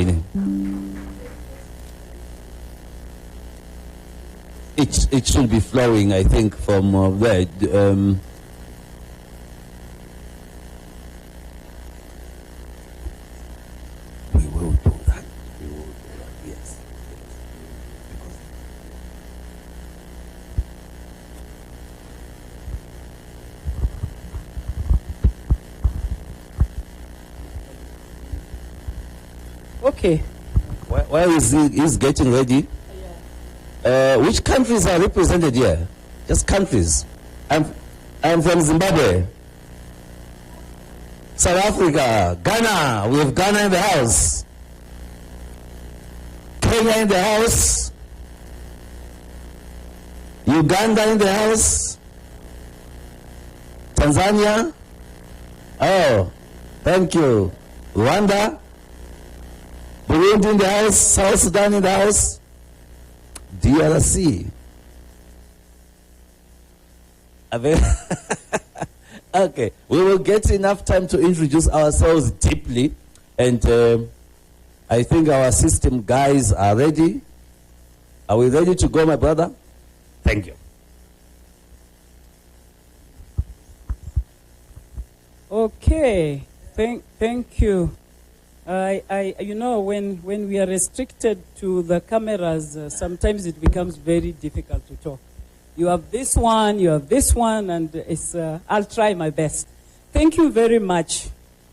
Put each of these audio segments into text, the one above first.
beginning. It should be flowing, I think, from there. We will do that. We will do that. Yes. Okay. Why is he? He's getting ready. Which countries are represented here? Just countries. I'm from Zimbabwe. South Africa, Ghana. We have Ghana in the house. Kenya in the house. Uganda in the house. Tanzania. Oh, thank you. Rwanda. Burundi in the house. South Sudan in the house. DRC. Okay, we will get enough time to introduce ourselves deeply, and I think our system guys are ready. Are we ready to go, my brother? Thank you. Okay, thank you. You know, when we are restricted to the cameras, sometimes it becomes very difficult to talk. You have this one, and it's, I'll try my best. Thank you very much.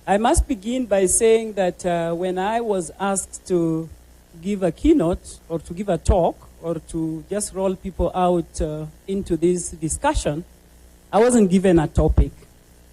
I must begin by saying that when I was asked to give a keynote, or to give a talk, or to just roll people out into this discussion, I wasn't given a topic.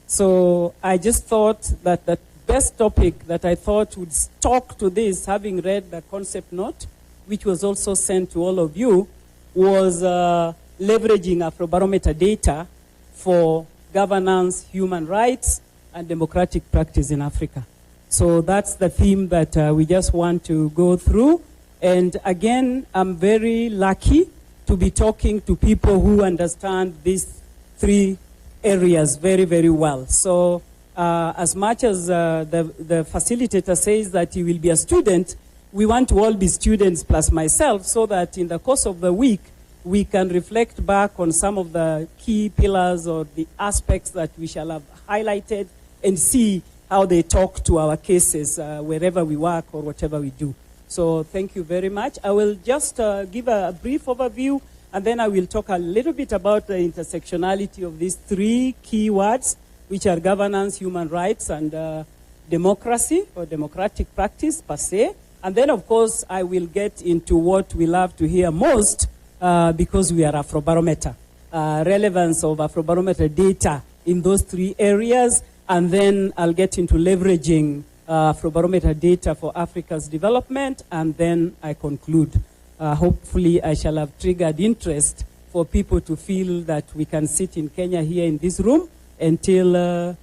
So I just thought that the best topic that I thought would talk to this, having read the concept note, which was also sent to all of you, was leveraging Afrobarometer data for governance, human rights, and democratic practice in Africa. So that's the theme that we just want to go through. And again, I'm very lucky to be talking to people who understand these three areas very, very well. So as much as the facilitator says that he will be a student, we want to all be students plus myself, so that in the course of the week, we can reflect back on some of the key pillars or the aspects that we shall have highlighted and see how they talk to our cases wherever we work or whatever we do. So thank you very much. I will just give a brief overview, and then I will talk a little bit about the intersectionality of these three key words, which are governance, human rights, and democracy or democratic practice per se. And then, of course, I will get into what we love to hear most, because we are Afrobarometer, relevance of Afrobarometer data in those three areas, and then I'll get into leveraging Afrobarometer data for Africa's development, and then I conclude. Hopefully I shall have triggered interest for people to feel that we can sit in Kenya here in this room until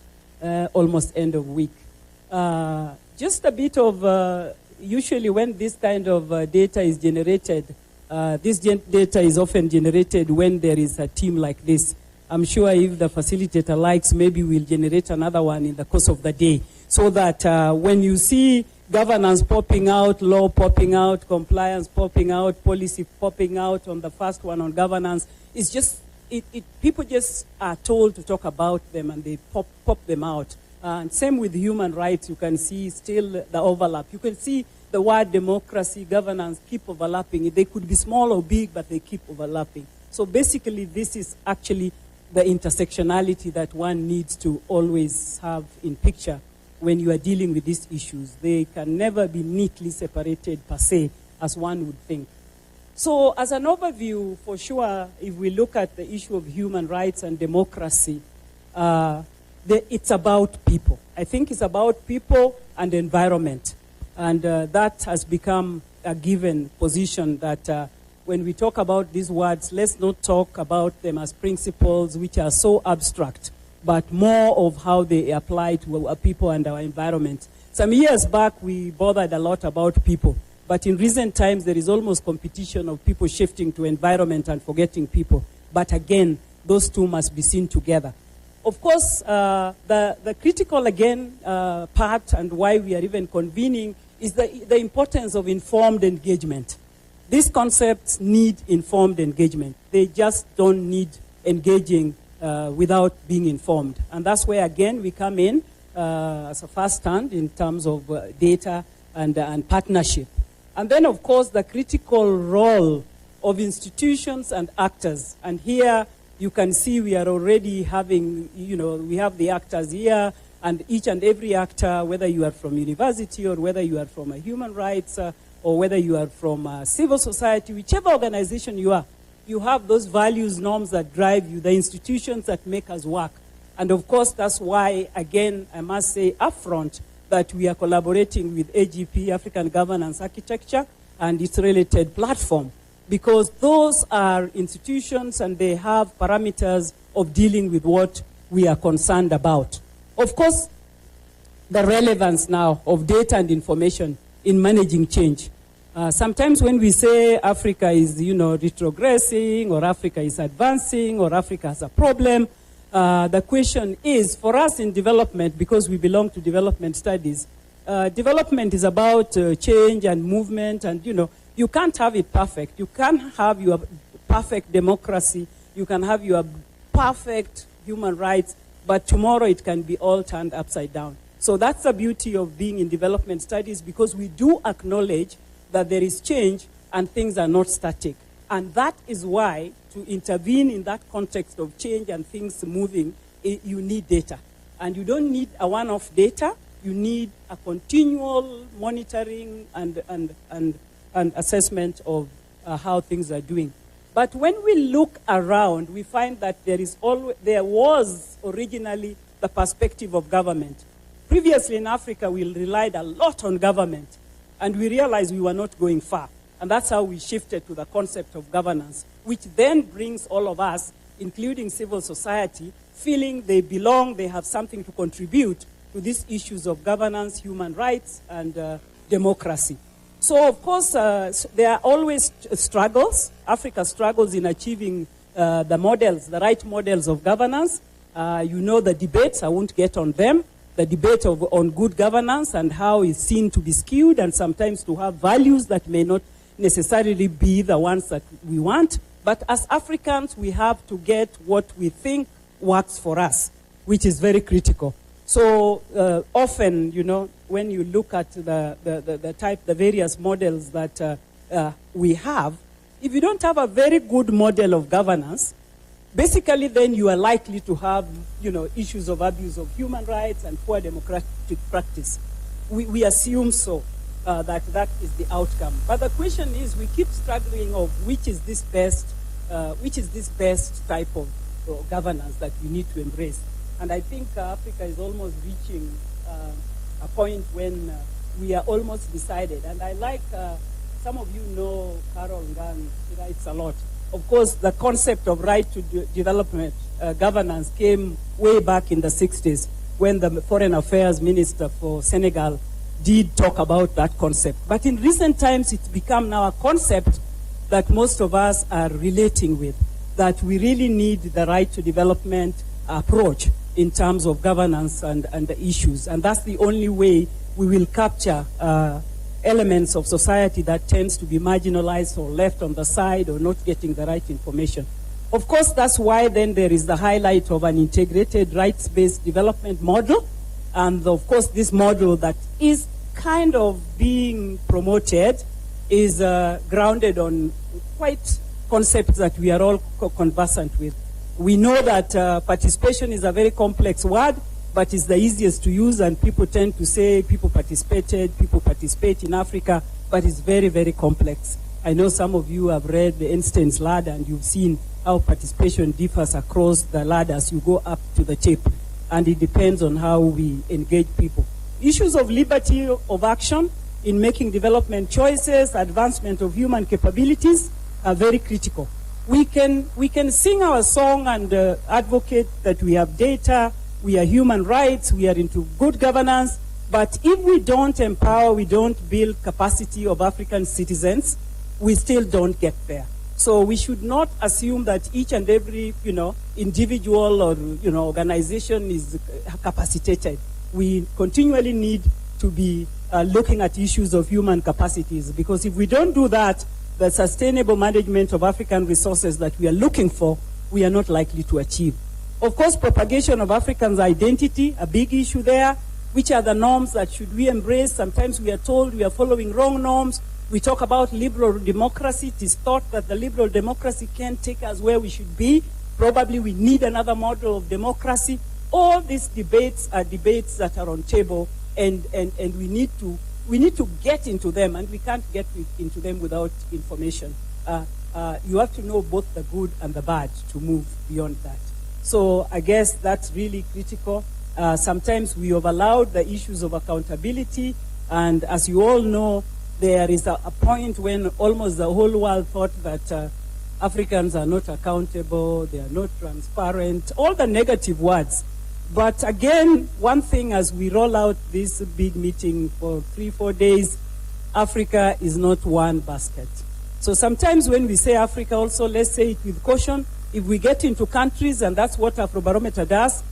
almost end of week. Just a bit of, usually when this kind of data is generated, this data is often generated when there is a team like this. I'm sure if the facilitator likes, maybe we'll generate another one in the course of the day, so that when you see governance popping out, law popping out, compliance popping out, policy popping out on the first one on governance, it's just, people just are told to talk about them and they pop them out. And same with human rights, you can see still the overlap. You can see the word democracy, governance keep overlapping. They could be small or big, but they keep overlapping. So basically, this is actually the intersectionality that one needs to always have in picture when you are dealing with these issues. They can never be neatly separated per se, as one would think. So as an overview, for sure, if we look at the issue of human rights and democracy, it's about people. I think it's about people and environment. And that has become a given position that when we talk about these words, let's not talk about them as principles which are so abstract, but more of how they apply to our people and our environment. Some years back, we bothered a lot about people. But in recent times, there is almost competition of people shifting to environment and forgetting people. But again, those two must be seen together. Of course, the critical, again, part and why we are even convening is the importance of informed engagement. These concepts need informed engagement. They just don't need engaging without being informed. And that's where, again, we come in as a first stand in terms of data and partnership. And then, of course, the critical role of institutions and actors. And here you can see we are already having, we have the actors here, and each and every actor, whether you are from university or whether you are from a human rights or whether you are from civil society, whichever organization you are, you have those values, norms that drive you, the institutions that make us work. And of course, that's why, again, I must say upfront that we are collaborating with AGP, African Governance Architecture, and its related platform, because those are institutions and they have parameters of dealing with what we are concerned about. Of course, the relevance now of data and information in managing change. Sometimes when we say Africa is, retrogressing, or Africa is advancing, or Africa has a problem, the question is, for us in development, because we belong to development studies, development is about change and movement, and, you can't have it perfect. You can't have your perfect democracy. You can have your perfect human rights, but tomorrow it can be all turned upside down. So that's the beauty of being in development studies, because we do acknowledge that there is change and things are not static. And that is why, to intervene in that context of change and things moving, you need data. And you don't need a one-off data. You need a continual monitoring and assessment of how things are doing. But when we look around, we find that there was originally the perspective of government. Previously in Africa, we relied a lot on government, and we realized we were not going far. And that's how we shifted to the concept of governance, which then brings all of us, including civil society, feeling they belong, they have something to contribute to these issues of governance, human rights, and democracy. So, of course, there are always struggles. Africa struggles in achieving the right models of governance. The debates, I won't get on them. The debate on good governance and how it's seen to be skewed and sometimes to have values that may not necessarily be the ones that we want. But as Africans, we have to get what we think works for us, which is very critical. So often, when you look at the various models that we have, if you don't have a very good model of governance, basically then you are likely to have, issues of abuse of human rights and poor democratic practice. We assume so, that is the outcome. But the question is, we keep struggling of which is this best type of governance that we need to embrace. And I think Africa is almost reaching a point when we are almost decided. And I like, some of you know Carol Ngan, she writes a lot. Of course, the concept of right to development governance came way back in the 60s when the Foreign Affairs Minister for Senegal did talk about that concept. But in recent times, it's become now a concept that most of us are relating with, that we really need the right to development approach in terms of governance and the issues. And that's the only way we will capture elements of society that tends to be marginalized or left on the side or not getting the right information. Of course, that's why then there is the highlight of an integrated rights-based development model. And of course, this model that is kind of being promoted is grounded on quite concepts that we are all conversant with. We know that participation is a very complex word, but it's the easiest to use, and people tend to say people participate in Africa, but it's very, very complex. I know some of you have read the Einstein's ladder, and you've seen how participation differs across the ladder as you go up to the tip, and it depends on how we engage people. Issues of liberty of action in making development choices, advancement of human capabilities are very critical. We can sing our song and advocate that we have data, we are human rights, we are into good governance, but if we don't empower, we don't build capacity of African citizens, we still don't get there. So we should not assume that each and every, individual or, organization is capacitated. We continually need to be looking at issues of human capacities. Because if we don't do that, the sustainable management of African resources that we are looking for, we are not likely to achieve. Of course, propagation of Africans' identity, a big issue there. Which are the norms that should we embrace? Sometimes we are told we are following wrong norms. We talk about liberal democracy. It is thought that the liberal democracy can take us where we should be. Probably we need another model of democracy. All these debates are debates that are on table, and we need to get into them, and we can't get into them without information. You have to know both the good and the bad to move beyond that. So I guess that's really critical. Sometimes we have allowed the issues of accountability, and as you all know, there is a point when almost the whole world thought that Africans are not accountable, they are not transparent, all the negative words. But again, one thing as we roll out this big meeting for 3-4 days, Africa is not one basket. So sometimes when we say Africa also, let's say it with caution. If we get into countries, and that's what Afrobarometer does,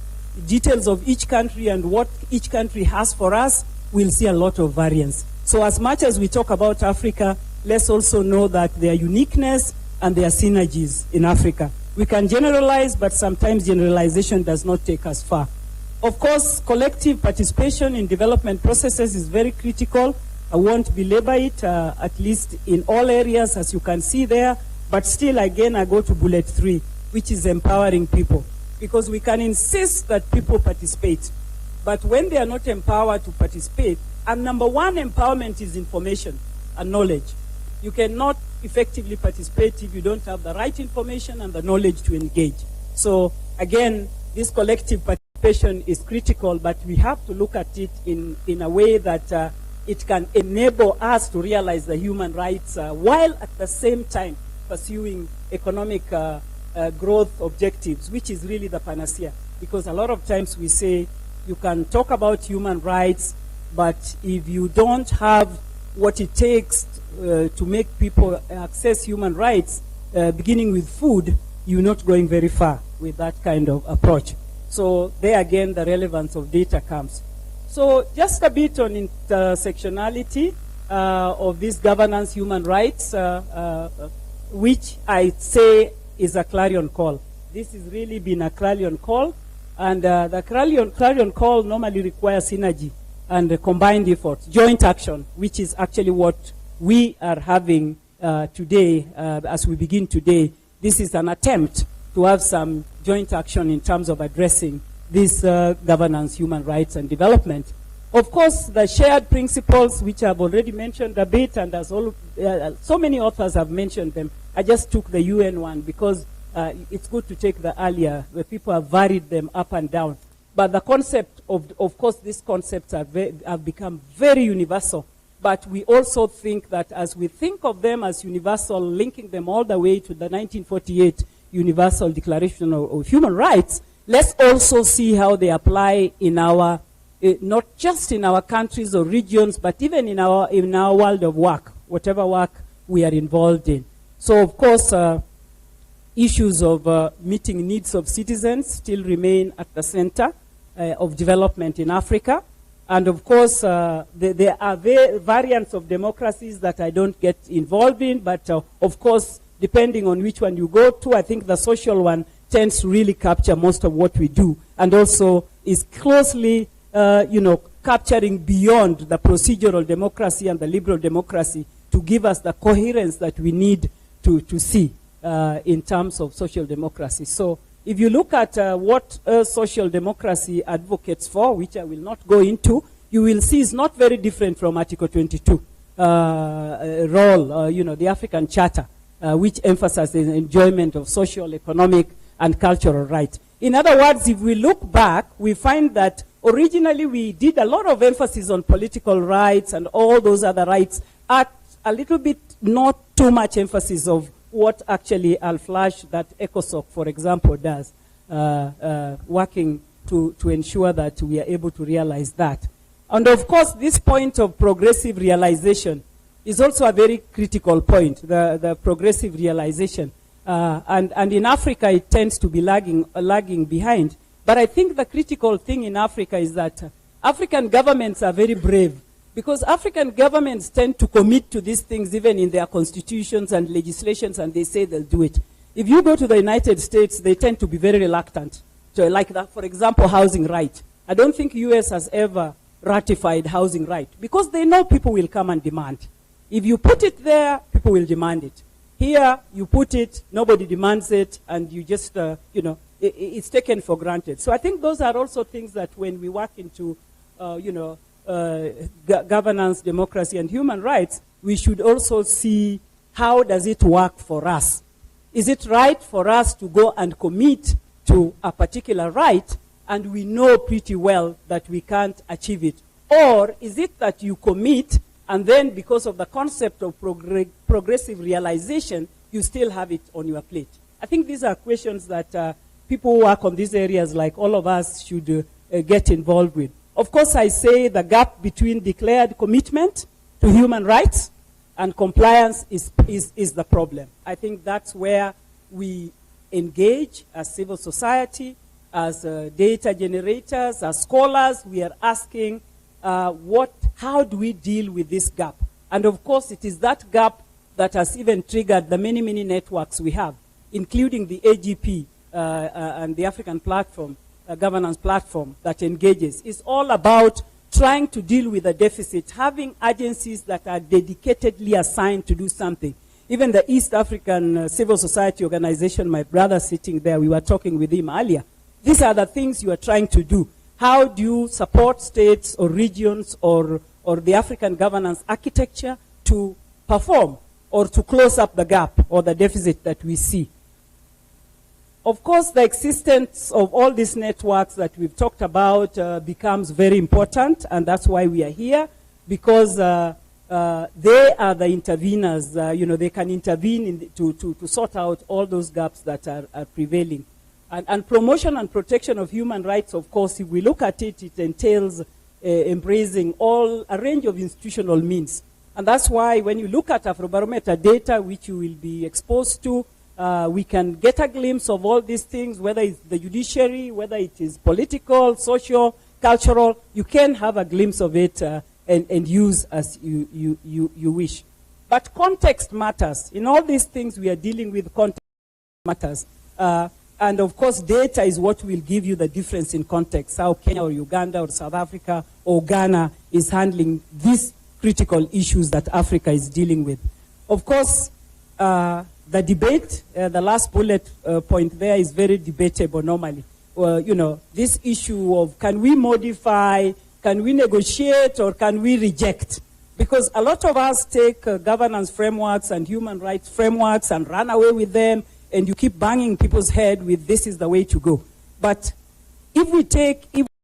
details of each country and what each country has for us, we'll see a lot of variance. So as much as we talk about Africa, let's also know that there are uniqueness and there are synergies in Africa. We can generalize, but sometimes generalization does not take us far. Of course, collective participation in development processes is very critical. I won't belabor it, at least in all areas, as you can see there. But still, again, I go to bullet 3, which is empowering people. Because we can insist that people participate. But when they are not empowered to participate, and number one empowerment is information and knowledge. You cannot effectively participate if you don't have the right information and the knowledge to engage. So again, this collective participation is critical, but we have to look at it in a way that it can enable us to realize the human rights while at the same time pursuing economic growth objectives, which is really the panacea. Because a lot of times we say you can talk about human rights, but if you don't have what it takes to make people access human rights, beginning with food, you're not going very far with that kind of approach. So there again, the relevance of data comes. So just a bit on intersectionality of this governance human rights, which I say is a clarion call. This has really been a clarion call, and the clarion call normally requires synergy and combined efforts, joint action, which is actually what we are having today as we begin today. This is an attempt to have some joint action in terms of addressing this governance, human rights, and development. Of course, the shared principles, which I've already mentioned a bit, and as all, so many authors have mentioned them. I just took the UN one because it's good to take the earlier, where people have varied them up and down. But the concept of course, these concepts have become very universal. But we also think that as we think of them as universal, linking them all the way to the 1948 Universal Declaration of Human Rights, let's also see how they apply in our, not just in our countries or regions, but even in our world of work, whatever work we are involved in. So, of course, issues of meeting needs of citizens still remain at the center of development in Africa. And of course, there are variants of democracies that I don't get involved in, but of course, depending on which one you go to, I think the social one tends to really capture most of what we do, and also is closely, capturing beyond the procedural democracy and the liberal democracy to give us the coherence that we need to see in terms of social democracy. So if you look at what social democracy advocates for, which I will not go into, you will see it's not very different from Article 22 role, the African Charter, which emphasizes the enjoyment of social, economic, and cultural rights. In other words, if we look back, we find that originally we did a lot of emphasis on political rights and all those other rights, at a little bit not too much emphasis of what actually Al-Flash, that ECOSOC, for example, does, working to ensure that we are able to realize that. And of course, this point of progressive realization is also a very critical point, the progressive realization. And in Africa, it tends to be lagging behind. But I think the critical thing in Africa is that African governments are very brave Because African governments tend to commit to these things even in their constitutions and legislations, and they say they'll do it. If you go to the United States, they tend to be very reluctant to, like that, for example, housing right. I don't think US has ever ratified housing right because they know people will come and demand. If you put it there, people will demand it. Here, you put it, nobody demands it, and you just, it's taken for granted. So I think those are also things that when we work into, governance, democracy, and human rights, we should also see how does it work for us. Is it right for us to go and commit to a particular right, and we know pretty well that we can't achieve it? Or is it that you commit, and then because of the concept of progressive realization, you still have it on your plate? I think these are questions that people who work on these areas, like all of us, should get involved with. Of course, I say the gap between declared commitment to human rights and compliance is the problem. I think that's where we engage as civil society, as data generators, as scholars. We are asking how do we deal with this gap? And of course, it is that gap that has even triggered the many, many networks we have, including the AGP and the African platform, governance platform that engages. It's all about trying to deal with the deficit, having agencies that are dedicatedly assigned to do something. Even the East African Civil Society Organization, my brother sitting there, we were talking with him earlier. These are the things you are trying to do. How do you support states or regions or the African governance architecture to perform or to close up the gap or the deficit that we see? Of course, the existence of all these networks that we've talked about becomes very important, and that's why we are here, because they are the interveners. They can intervene to sort out all those gaps that are prevailing. And promotion and protection of human rights, of course, if we look at it, it entails embracing a range of institutional means. And that's why when you look at Afrobarometer data, which you will be exposed to, we can get a glimpse of all these things, whether it's the judiciary, whether it is political, social, cultural. You can have a glimpse of it and use as you wish. But context matters. In all these things, we are dealing with context matters. And of course, data is what will give you the difference in context, how Kenya or Uganda or South Africa or Ghana is handling these critical issues that Africa is dealing with. Of course, the debate, the last bullet point there is very debatable normally. This issue of can we modify, can we negotiate, or can we reject? Because a lot of us take governance frameworks and human rights frameworks and run away with them, and you keep banging people's head with this is the way to go. But if we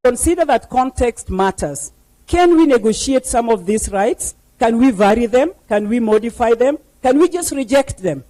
consider that context matters, can we negotiate some of these rights? Can we vary them? Can we modify them? Can we just reject them?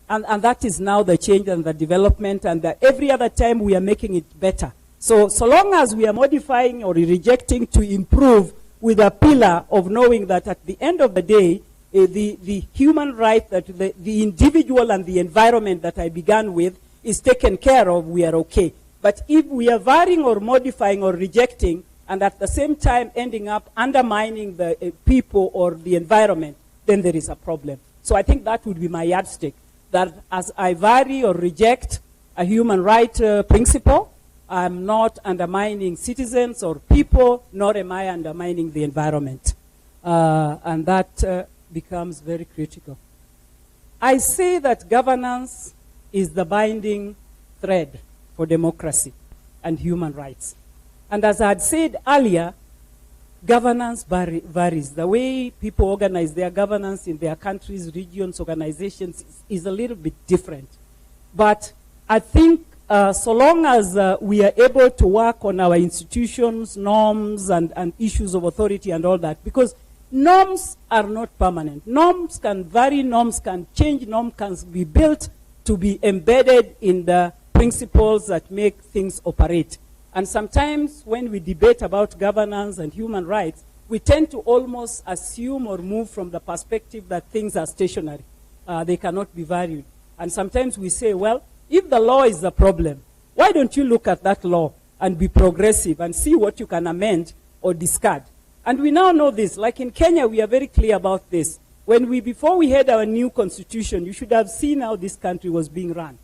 And that is now the change and the development, and every other time we are making it better. So long as we are modifying or rejecting to improve with a pillar of knowing that at the end of the day, the human right, that the individual and the environment that I began with is taken care of, we are okay. But if we are varying or modifying or rejecting, and at the same time ending up undermining the people or the environment, then there is a problem. So I think that would be my yardstick, that as I vary or reject a human right principle, I'm not undermining citizens or people, nor am I undermining the environment. And that becomes very critical. I say that governance is the binding thread for democracy and human rights. And as I had said earlier, governance varies. The way people organize their governance in their countries, regions, organizations is a little bit different. But I think so long as we are able to work on our institutions, norms, and issues of authority and all that, because norms are not permanent. Norms can vary, norms can change, norms can be built to be embedded in the principles that make things operate. And sometimes when we debate about governance and human rights, we tend to almost assume or move from the perspective that things are stationary. They cannot be varied. And sometimes we say, well, if the law is the problem, why don't you look at that law and be progressive and see what you can amend or discard? And we now know this. Like in Kenya, we are very clear about this. Before we had our new constitution, you should have seen how this country was being run.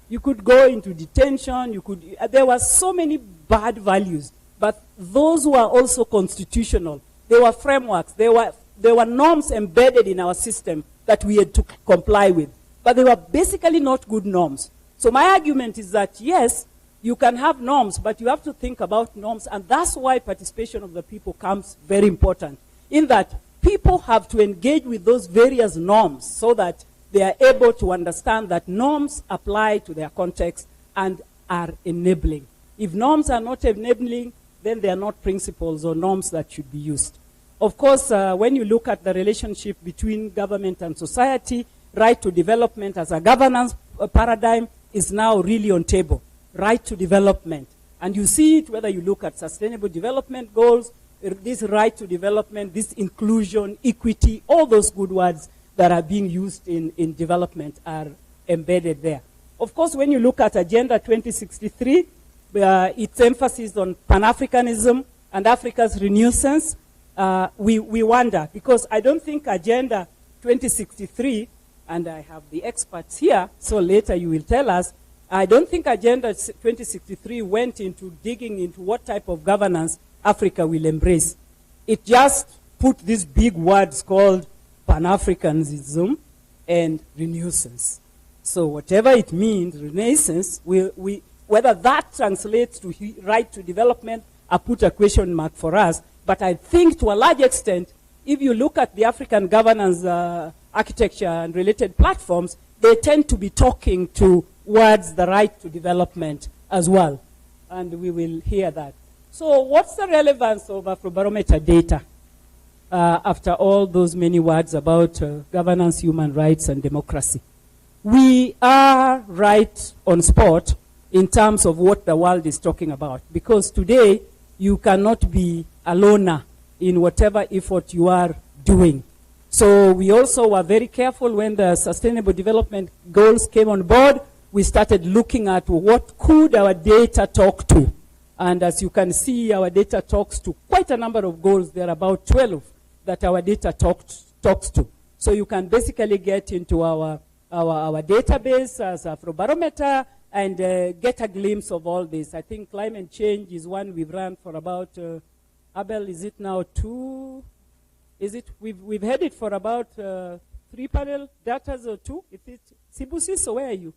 You could go into detention, there were so many bad values, but those were also constitutional. They were frameworks, there were norms embedded in our system that we had to comply with. But they were basically not good norms. So my argument is that, yes, you can have norms, but you have to think about norms, and that's why participation of the people comes very important, in that people have to engage with those various norms so that they are able to understand that norms apply to their context and are enabling. If norms are not enabling, then they are not principles or norms that should be used. Of course, when you look at the relationship between government and society, right to development as a governance paradigm is now really on table. Right to development. And you see it whether you look at sustainable development goals, this right to development, this inclusion, equity, all those good words that are being used in development are embedded there. Of course, when you look at Agenda 2063, its emphasis on Pan-Africanism and Africa's renaissance, we wonder, because I don't think Agenda 2063, and I have the experts here, so later you will tell us, I don't think Agenda 2063 went into digging into what type of governance Africa will embrace. It just put these big words called Pan-Africanism and renaissance. So whatever it means, renaissance, whether that translates to right to development, I put a question mark for us. But I think to a large extent, if you look at the African governance architecture and related platforms, they tend to be talking towards the right to development as well. And we will hear that. So what's the relevance of Afrobarometer data after all those many words about governance, human rights, and democracy? We are right on spot in terms of what the world is talking about. Because today, you cannot be a loner in whatever effort you are doing. So we also were very careful when the Sustainable Development Goals came on board. We started looking at what could our data talk to. And as you can see, our data talks to quite a number of goals. There are about 12 that our data talks to. So you can basically get into our database as Afrobarometer and get a glimpse of all this. I think climate change is one we've run for about, Abel, is it now 2? Is it, we've had it for about 3 panel data or 2? Is it Sibusi, so where are you?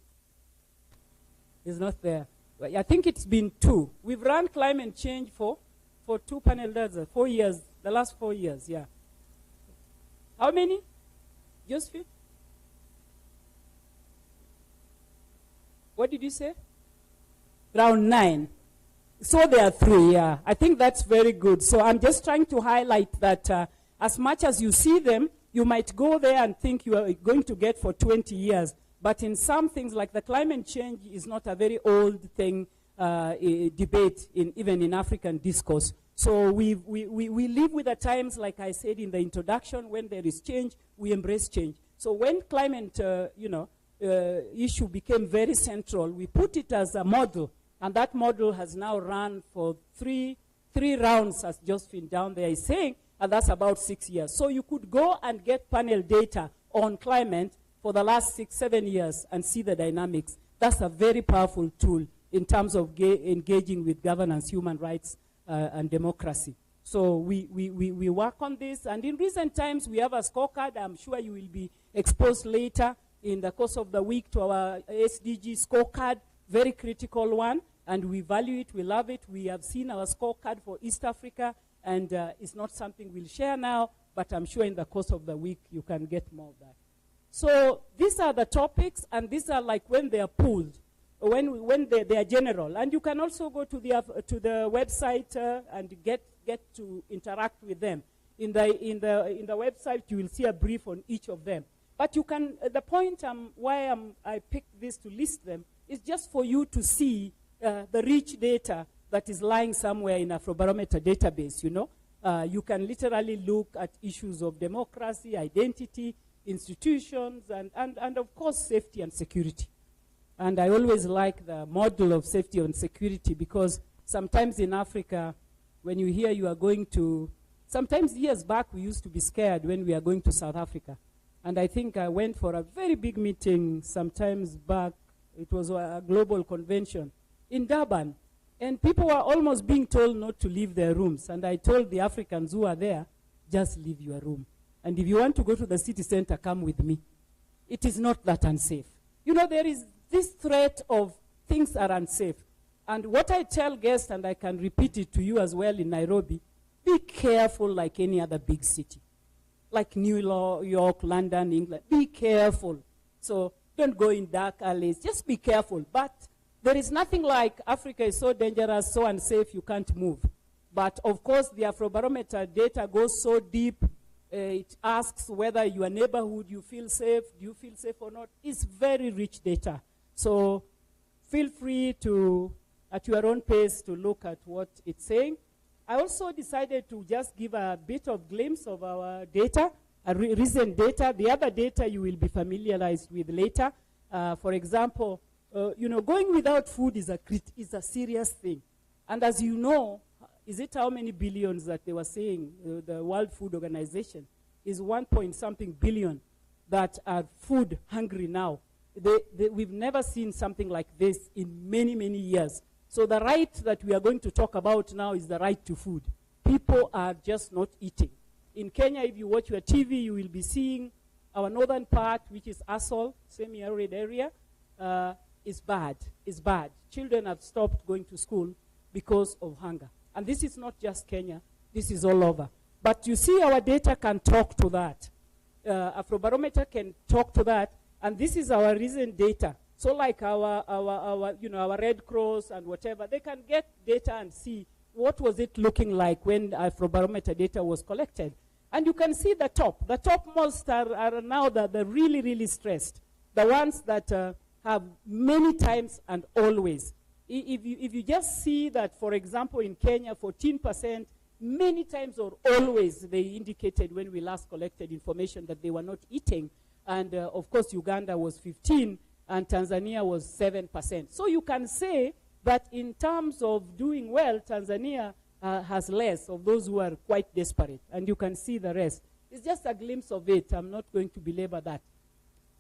It's not there. I think it's been 2. We've run climate change for 2 panel data, 4 years, the last 4 years, yeah. How many? Josephine? What did you say? Around 9. So there are 3, yeah. I think that's very good. So I'm just trying to highlight that as much as you see them, you might go there and think you are going to get for 20 years. But in some things, like the climate change is not a very old thing, debate, even in African discourse. So we live with the times, like I said in the introduction, when there is change, we embrace change. So when climate, issue became very central, we put it as a model, and that model has now run for three rounds, as Josephine down there is saying, and that's about 6 years. So you could go and get panel data on climate for the last 6-7 years and see the dynamics. That's a very powerful tool in terms of engaging with governance, human rights, and democracy. So we work on this, and in recent times we have a scorecard. I'm sure you will be exposed later in the course of the week to our SDG scorecard, very critical one, and we value it, we love it. We have seen our scorecard for East Africa, and it's not something we'll share now, but I'm sure in the course of the week you can get more of that. So these are the topics, and these are like when they are pooled, when they are general. And you can also go to the website and get to interact with them. In the website, you will see a brief on each of them. But you can, the point why I picked this to list them is just for you to see the rich data that is lying somewhere in Afrobarometer database, you know. You can literally look at issues of democracy, identity, institutions, and of course, safety and security. And I always like the model of safety and security, because sometimes in Africa, when you hear you are going to Sometimes years back, we used to be scared when we are going to South Africa. And I think I went for a very big meeting sometimes back. It was a global convention in Durban. And people were almost being told not to leave their rooms. And I told the Africans who are there, just leave your room. And if you want to go to the city center, come with me. It is not that unsafe. You know, there is this threat of things are unsafe. And what I tell guests, and I can repeat it to you as well in Nairobi, be careful like any other big city. Like New York, London, England. Be careful. So don't go in dark alleys. Just be careful. But there is nothing like Africa is so dangerous, so unsafe, you can't move. But of course, the Afrobarometer data goes so deep. It asks whether your neighborhood, you feel safe, do you feel safe or not. It's very rich data. So feel free to, at your own pace, to look at what it's saying. I also decided to just give a bit of glimpse of our data, recent data. The other data you will be familiarized with later. For example, you know, going without food is a serious thing. And as you know, is it how many billions that they were saying, the World Food Organization, is 1-point-something billion that are food hungry now. We've never seen something like this in many, many years. So the right that we are going to talk about now is the right to food. People are just not eating. In Kenya, if you watch your TV, you will be seeing our northern part, which is Asol, semi-arid area, is bad. It's bad. Children have stopped going to school because of hunger. And this is not just Kenya. This is all over. But you see, our data can talk to that. Afrobarometer can talk to that. And this is our recent data. So like our Red Cross and whatever, they can get data and see what was it looking like when Afrobarometer data was collected. And you can see the top. The topmost are now the really, really stressed. The ones that have many times and always. If you just see that, for example, in Kenya, 14%, many times or always, they indicated when we last collected information that they were not eating. And of course, Uganda was 15%, and Tanzania was 7%. So you can say that in terms of doing well, Tanzania has less of those who are quite desperate. And you can see the rest. It's just a glimpse of it. I'm not going to belabor that.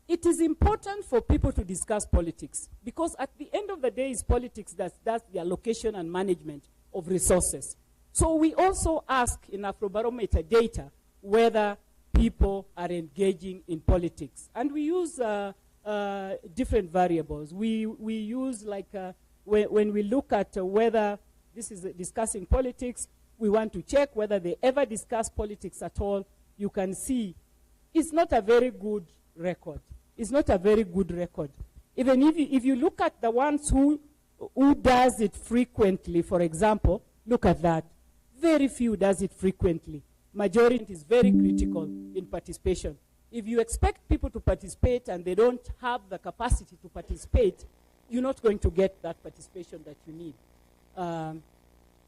It is important for people to discuss politics, because at the end of the day, it's politics that's the allocation and management of resources. So we also ask in Afrobarometer data whether people are engaging in politics. And we use different variables. We use like, when we look at whether this is discussing politics, we want to check whether they ever discuss politics at all. You can see it's not a very good record. It's not a very good record. Even if you look at the ones who does it frequently, for example, look at that. Very few does it frequently. Majority is very critical in participation. If you expect people to participate and they don't have the capacity to participate, you're not going to get that participation that you need.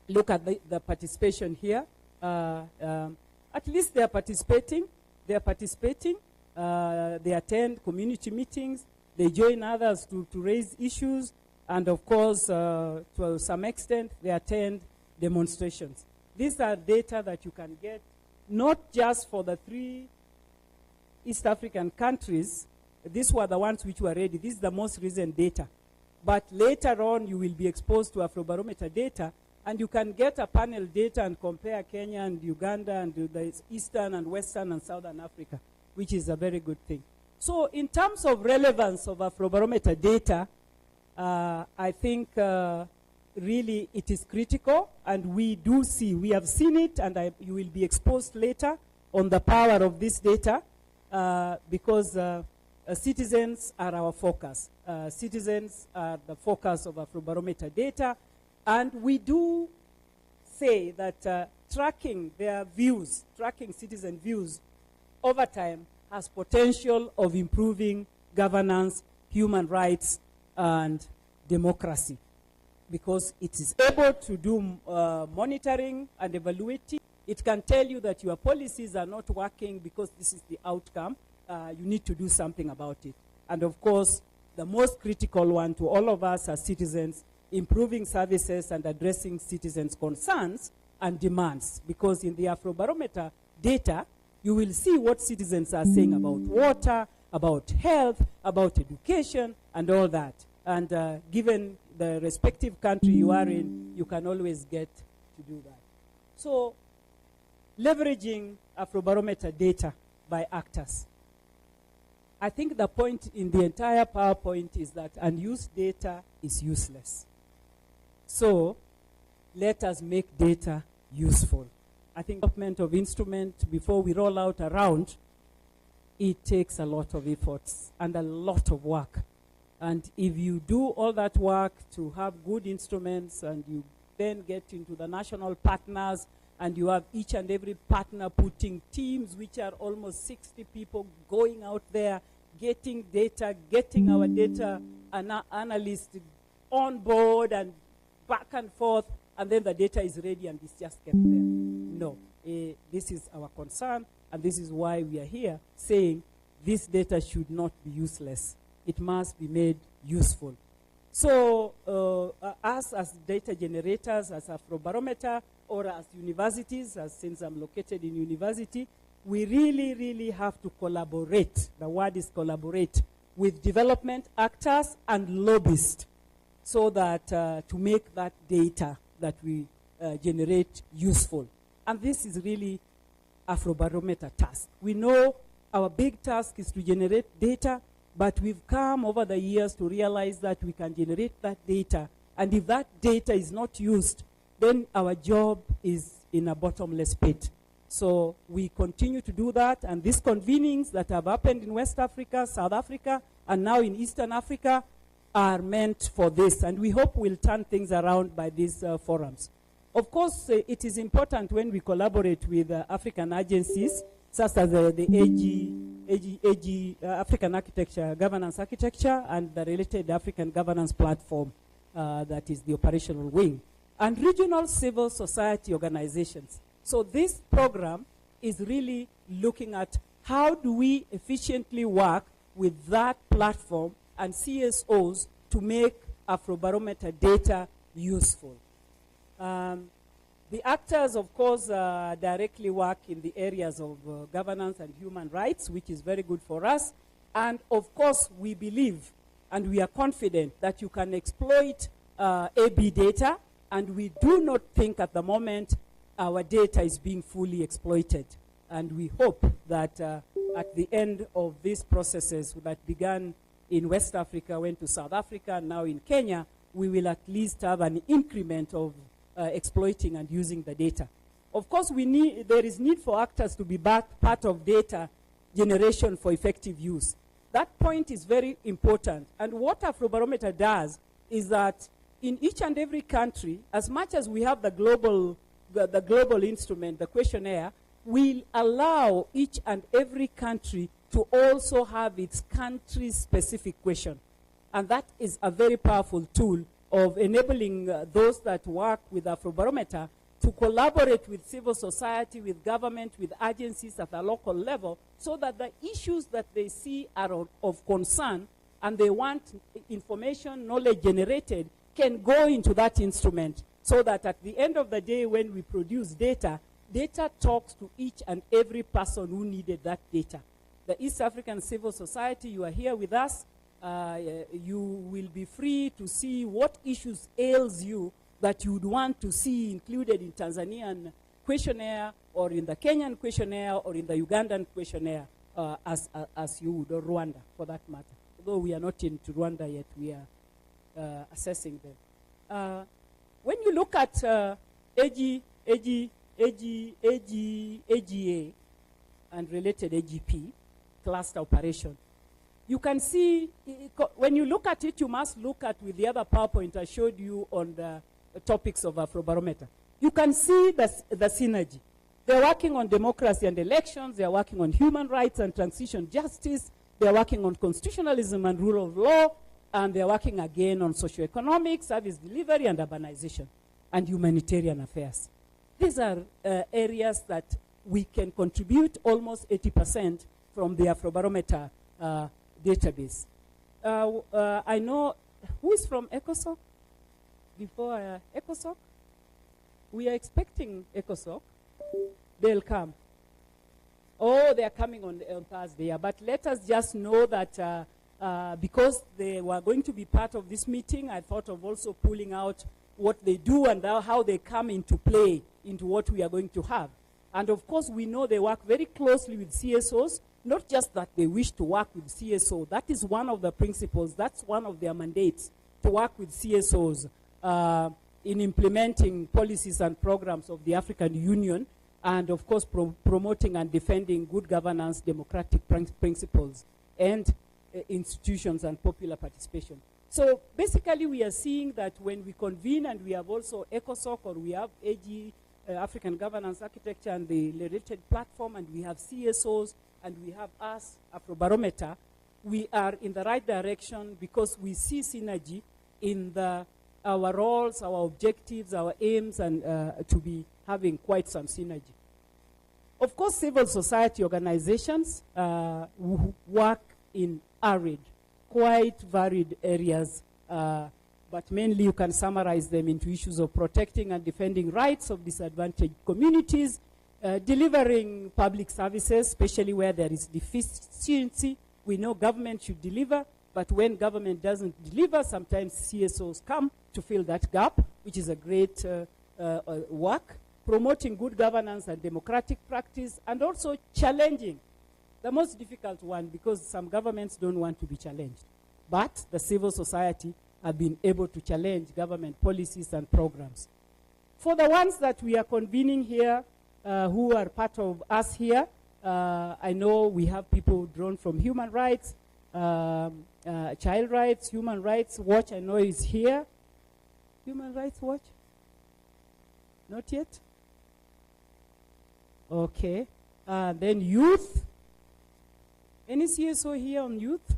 Look at the participation here. At least they are participating. They are participating. They attend community meetings. They join others to raise issues. And of course, to some extent, they attend demonstrations. These are data that you can get not just for the 3 East African countries. These were the ones which were ready. This is the most recent data. But later on, you will be exposed to Afrobarometer data, and you can get a panel data and compare Kenya and Uganda and the Eastern and Western and Southern Africa, which is a very good thing. So in terms of relevance of Afrobarometer data, I think really it is critical, and we have seen it, and you will be exposed later on the power of this data, because citizens are our focus. Citizens are the focus of Afrobarometer data, and we do say that tracking their views, tracking citizen views over time has potential of improving governance, human rights, and democracy, because it is able to do monitoring and evaluating. It can tell you that your policies are not working because this is the outcome. You need to do something about it. And of course, the most critical one to all of us as citizens, improving services and addressing citizens' concerns and demands. Because in the Afrobarometer data, you will see what citizens are saying about water, about health, about education, and all that. And given the respective country you are in, you can always get to do that. So, leveraging Afrobarometer data by actors. I think the point in the entire PowerPoint is that unused data is useless. So, let us make data useful. I think development of instrument before we roll out around, it takes a lot of efforts and a lot of work. And if you do all that work to have good instruments and you then get into the national partners and you have each and every partner putting teams which are almost 60 people going out there, getting data, getting our data analysts on board and back and forth, and then the data is ready and it's just kept there. No, this is our concern, and this is why we are here saying this data should not be useless. It must be made useful. So us as data generators, as Afrobarometer, or as universities, since I'm located in university, we really, really have to collaborate. The word is collaborate with development actors and lobbyists so that to make that data that we generate useful. And this is really Afrobarometer task. We know our big task is to generate data, but we've come over the years to realize that we can generate that data. And if that data is not used, then our job is in a bottomless pit. So we continue to do that, and these convenings that have happened in West Africa, South Africa, and now in Eastern Africa are meant for this, and we hope we'll turn things around by these forums. Of course, it is important when we collaborate with African agencies, such as the AG, African Architecture, Governance Architecture, and the related African Governance Platform, that is the operational wing, and regional civil society organizations. So this program is really looking at how do we efficiently work with that platform and CSOs to make Afrobarometer data useful. The actors, of course, directly work in the areas of governance and human rights, which is very good for us. And of course, we believe and we are confident that you can exploit AB data, and we do not think at the moment our data is being fully exploited. And we hope that at the end of these processes that began in West Africa, went to South Africa, and now in Kenya, we will at least have an increment of exploiting and using the data. Of course, there is need for actors to be part of data generation for effective use. That point is very important. And what Afrobarometer does is that in each and every country, as much as we have the global instrument, the questionnaire, will allow each and every country to also have its country-specific question. And that is a very powerful tool of enabling those that work with Afrobarometer to collaborate with civil society, with government, with agencies at the local level, so that the issues that they see are of concern and they want information, knowledge generated, can go into that instrument, so that at the end of the day when we produce data, data talks to each and every person who needed that data. The East African Civil Society, you are here with us. You will be free to see what issues ails you that you would want to see included in Tanzanian questionnaire, or in the Kenyan questionnaire, or in the Ugandan questionnaire, as you would, or Rwanda, for that matter. Although we are not into Rwanda yet, we are assessing them. When you look at AGA and related AGP, cluster operation, you can see, when you look at it, you must look at with the other PowerPoint I showed you on the topics of Afrobarometer. You can see the synergy. They're working on democracy and elections. They're working on human rights and transition justice. They're working on constitutionalism and rule of law. And they're working again on socioeconomic, service delivery, and urbanization, and humanitarian affairs. These are areas that we can contribute almost 80% from the Afrobarometer database. I know, who is from ECOSOC? Before ECOSOC? we are expecting ECOSOC. They'll come. Oh, they are coming on Thursday. Yeah. But let us just know that because they were going to be part of this meeting, I thought of also pulling out what they do and how they come into play into what we are going to have. And of course, we know they work very closely with CSOs, not just that they wish to work with CSO. That is one of the principles. That's one of their mandates, to work with CSOs in implementing policies and programs of the African Union, and of course promoting and defending good governance, democratic principles, and institutions and popular participation. So basically we are seeing that when we convene, and we have also ECOSOC, or we have AG, African Governance Architecture, and the related platform, and we have CSOs, and we have us, Afrobarometer, we are in the right direction because we see synergy in our roles, our objectives, our aims, and to be having quite some synergy. Of course, civil society organizations work in arid, quite varied areas, but mainly you can summarize them into issues of protecting and defending rights of disadvantaged communities, delivering public services, especially where there is deficiency. We know government should deliver, but when government doesn't deliver, sometimes CSOs come to fill that gap, which is a great work. Promoting good governance and democratic practice, and also challenging. The most difficult one, because some governments don't want to be challenged. But the civil society have been able to challenge government policies and programs. For the ones that we are convening here, who are part of us here, I know we have people drawn from human rights, child rights, Human Rights Watch, I know is here. Human Rights Watch? Not yet? Okay. Then youth. Any CSO here on youth?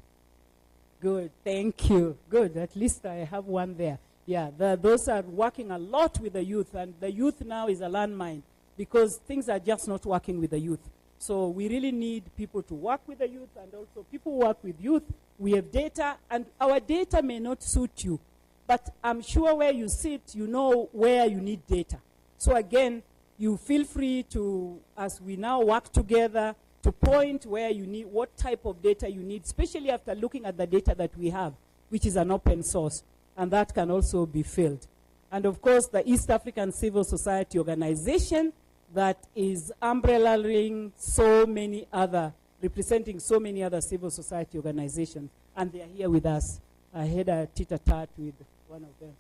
Good, thank you. Good, at least I have one there. Yeah, those are working a lot with the youth, and the youth now is a landmine because things are just not working with the youth. So we really need people to work with the youth, and also people who work with youth. We have data, and our data may not suit you, but I'm sure where you sit, you know where you need data. So again, you feel free to, as we now work together, to point where you need, what type of data you need, especially after looking at the data that we have, which is an open source, and that can also be filled. And of course, the East African Civil Society Organization, that is umbrellaing so many other, representing so many other civil society organizations, and they are here with us. I had a tete-a-tete with one of them.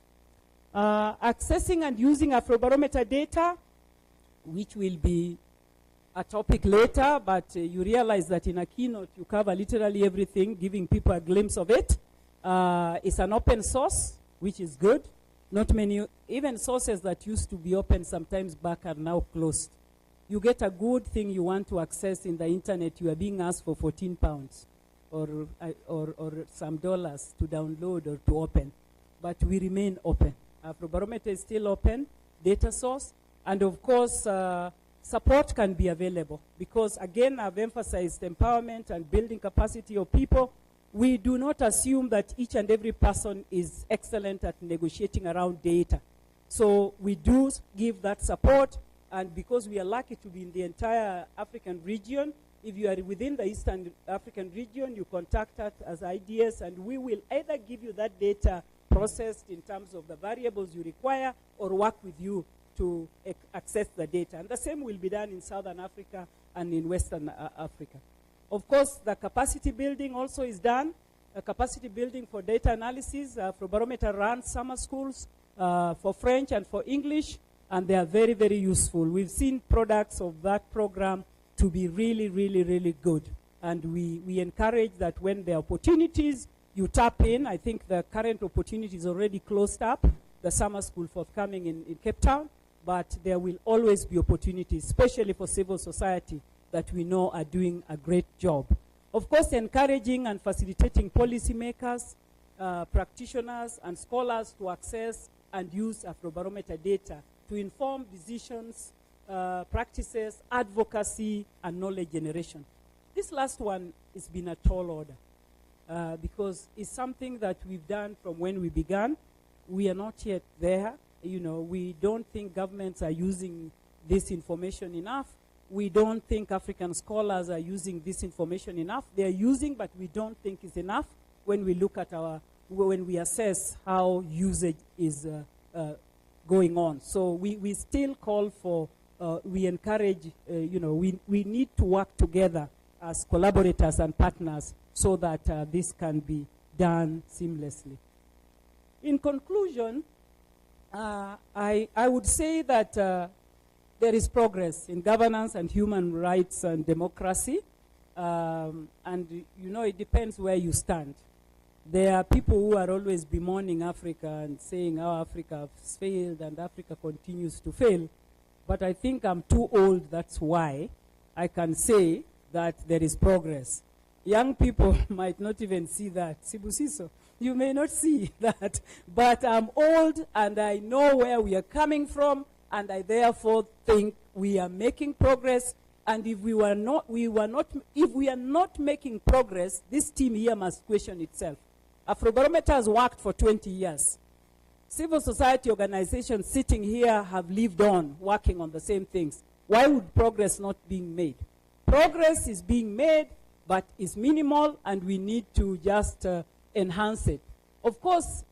Accessing and using Afrobarometer data, which will be a topic later, but you realize that in a keynote you cover literally everything, giving people a glimpse of it. It's an open source, which is good. Not many, even sources that used to be open sometimes back are now closed. You get a good thing you want to access in the internet, you are being asked for 14 pounds or some dollars to download or to open. But we remain open. Afrobarometer is still open, data source, and of course, support can be available because, again, I've emphasized empowerment and building capacity of people. We do not assume that each and every person is excellent at negotiating around data. So we do give that support, and because we are lucky to be in the entire African region, if you are within the Eastern African region, you contact us as IDS, and we will either give you that data processed in terms of the variables you require, or work with you to access the data. And the same will be done in Southern Africa and in Western Africa. Of course, the capacity building also is done. Capacity building for data analysis. Afrobarometer runs summer schools for French and for English, and they are very, very useful. We've seen products of that program to be really, really, really good. And we encourage that when there are opportunities, you tap in. I think the current opportunity is already closed up, the summer school forthcoming in Cape Town, but there will always be opportunities, especially for civil society that we know are doing a great job. Of course, encouraging and facilitating policymakers, practitioners, and scholars to access and use Afrobarometer data to inform decisions, practices, advocacy, and knowledge generation. This last one has been a tall order because it's something that we've done from when we began. We are not yet there, we don't think governments are using this information enough. We don't think African scholars are using this information enough. They're using, but we don't think it's enough when we look at when we assess how usage is going on. So we still call for, we encourage, we need to work together as collaborators and partners so that this can be done seamlessly. In conclusion, I would say that there is progress in governance and human rights and democracy. And, it depends where you stand. There are people who are always bemoaning Africa and saying how Africa has failed and Africa continues to fail. But I think I'm too old, that's why I can say that there is progress. Young people might not even see that. Sibusiso, you may not see that. But I'm old and I know where we are coming from, and I therefore think we are making progress. And if we are not making progress, this team here must question itself. Afrobarometer has worked for 20 years. Civil society organizations sitting here have lived on, working on the same things. Why would progress not be made? Progress is being made, but is minimal, and we need to just enhance it. Of course,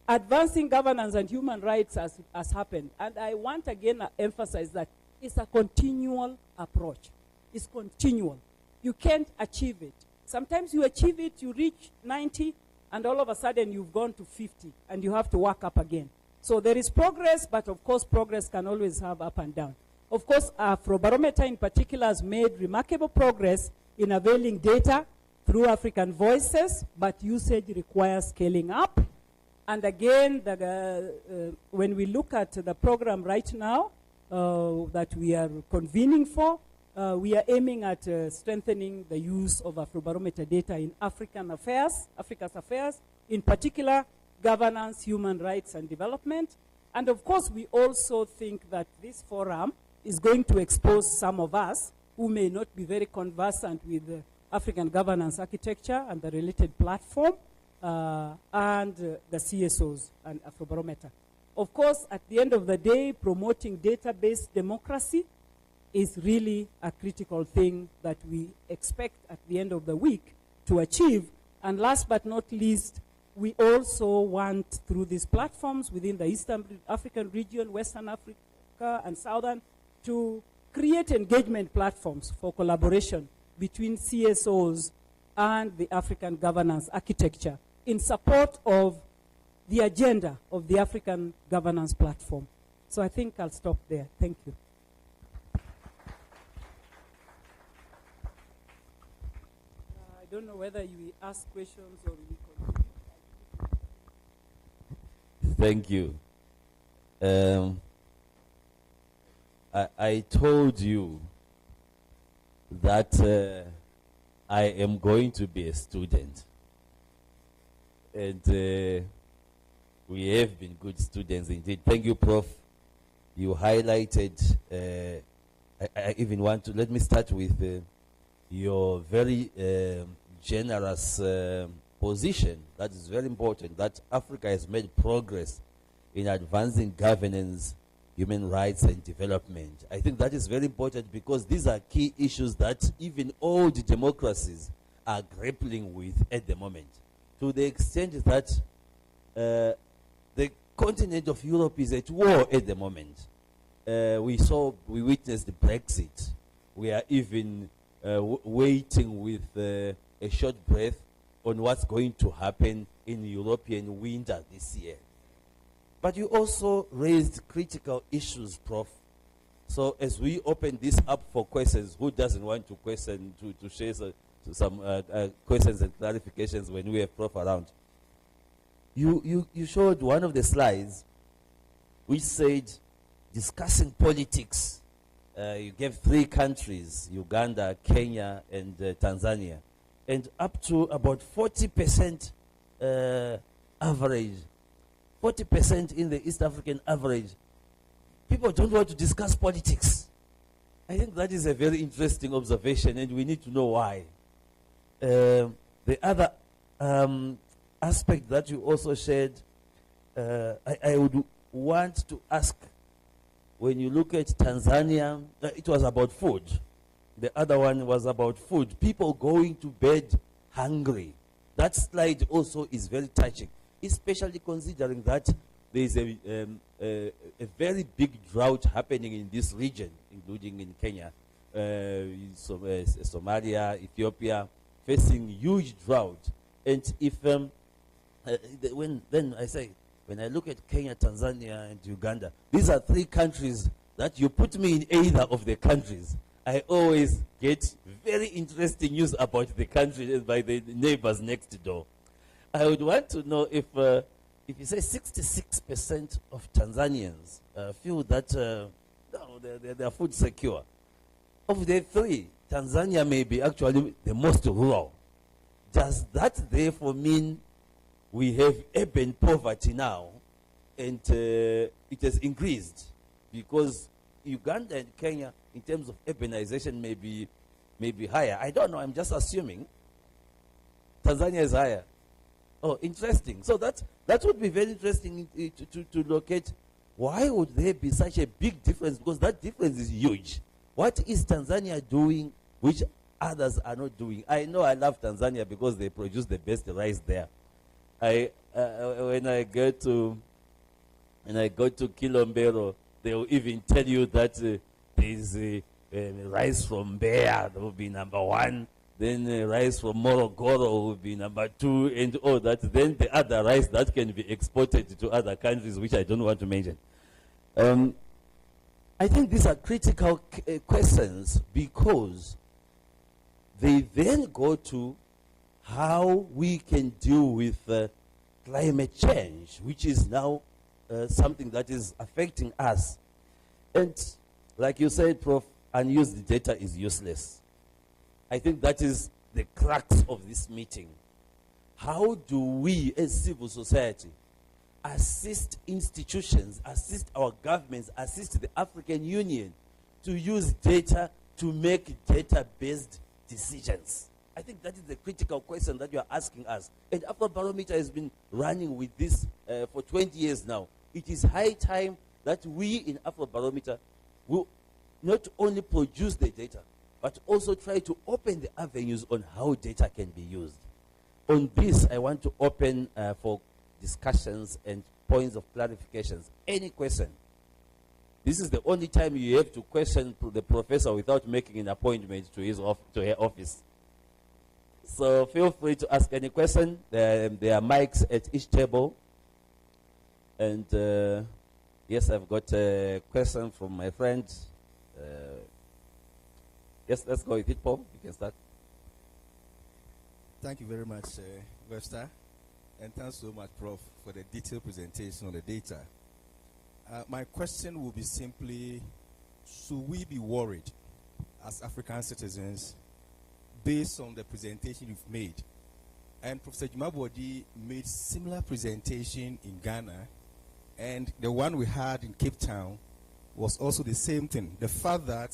advancing governance and human rights has happened. And I want again to emphasize that it's a continual approach. It's continual. You can't achieve it. Sometimes you achieve it, you reach 90, and all of a sudden you've gone to 50, and you have to work up again. So there is progress, but of course progress can always have up and down. Of course, Afrobarometer in particular has made remarkable progress in availing data through African voices, but usage requires scaling up. And again, when we look at the program right now that we are convening for, we are aiming at strengthening the use of Afrobarometer data in Africa's affairs, in particular governance, human rights, and development. And of course, we also think that this forum is going to expose some of us who may not be very conversant with African governance architecture and the related platform, and the CSOs and Afrobarometer. Of course, at the end of the day, promoting data-based democracy is really a critical thing that we expect at the end of the week to achieve. And last but not least, we also want, through these platforms within the Eastern African region, Western Africa, and Southern, to create engagement platforms for collaboration between CSOs and the African governance architecture in support of the agenda of the African governance platform. So I think I'll stop there. Thank you. I don't know whether you ask questions or we continue. Thank you. I told you that I am going to be a student. And we have been good students indeed. Thank you, Prof. You highlighted, I even want to, let me start with your very generous position. That is very important, that Africa has made progress in advancing governance, human rights, and development. I think that is very important because these are key issues that even old democracies are grappling with at the moment. To the extent that the continent of Europe is at war at the moment. We witnessed Brexit. We are even waiting with a short breath on what's going to happen in European winter this year. But you also raised critical issues, Prof. So as we open this up for questions, who doesn't want to question, to share some questions and clarifications when we have Prof around? You showed one of the slides which said discussing politics. You gave 3 countries, Uganda, Kenya, and Tanzania. And up to about 40% average, 40% in the East African average, people don't want to discuss politics. I think that is a very interesting observation, and we need to know why. The other aspect that you also shared, I would want to ask, when you look at Tanzania, it was about food. The other one was about food. People going to bed hungry. That slide also is very touching, especially considering that there is a very big drought happening in this region, including in Kenya, Somalia, Ethiopia, facing huge drought. And if when I look at Kenya, Tanzania, and Uganda, these are three countries that you put me in either of the countries, I always get very interesting news about the country by the neighbors next door. I would want to know if you say 66% of Tanzanians feel that no, they are food secure. Of the three, Tanzania may be actually the most rural. Does that therefore mean we have urban poverty now, and it has increased? Because Uganda and Kenya, in terms of urbanization, may be higher. I don't know. I'm just assuming. Tanzania is higher. Oh, interesting. So that would be very interesting to locate. Why would there be such a big difference? Because that difference is huge. What is Tanzania doing which others are not doing? I know I love Tanzania because they produce the best rice there. When I go to Kilombero, they will even tell you that there is rice from Bear that will be number one. Then rice from Morogoro will be number two, and all that. Then the other rice that can be exported to other countries, which I don't want to mention. I think these are critical questions because they then go to how we can deal with climate change, which is now something that is affecting us. And like you said, Prof, unused data is useless. I think that is the crux of this meeting. How do we as civil society assist institutions, assist our governments, assist the African Union to use data to make data-based decisions? I think that is the critical question that you are asking us. And Afrobarometer has been running with this for 20 years now. It is high time that we in Afrobarometer will not only produce the data, but also try to open the avenues on how data can be used. On this, I want to open for discussions and points of clarifications. Any question? This is the only time you have to question the professor without making an appointment to her office. So feel free to ask any question. There are mics at each table. And yes, I've got a question from my friend. Yes, let's go with it, Paul. You can start. Thank you very much, Webster. And thanks so much, Prof, for the detailed presentation on the data. My question will be simply, should we be worried as African citizens based on the presentation you've made? And Professor Jumabodi made similar presentation in Ghana, and the one we had in Cape Town was also the same thing. The fact that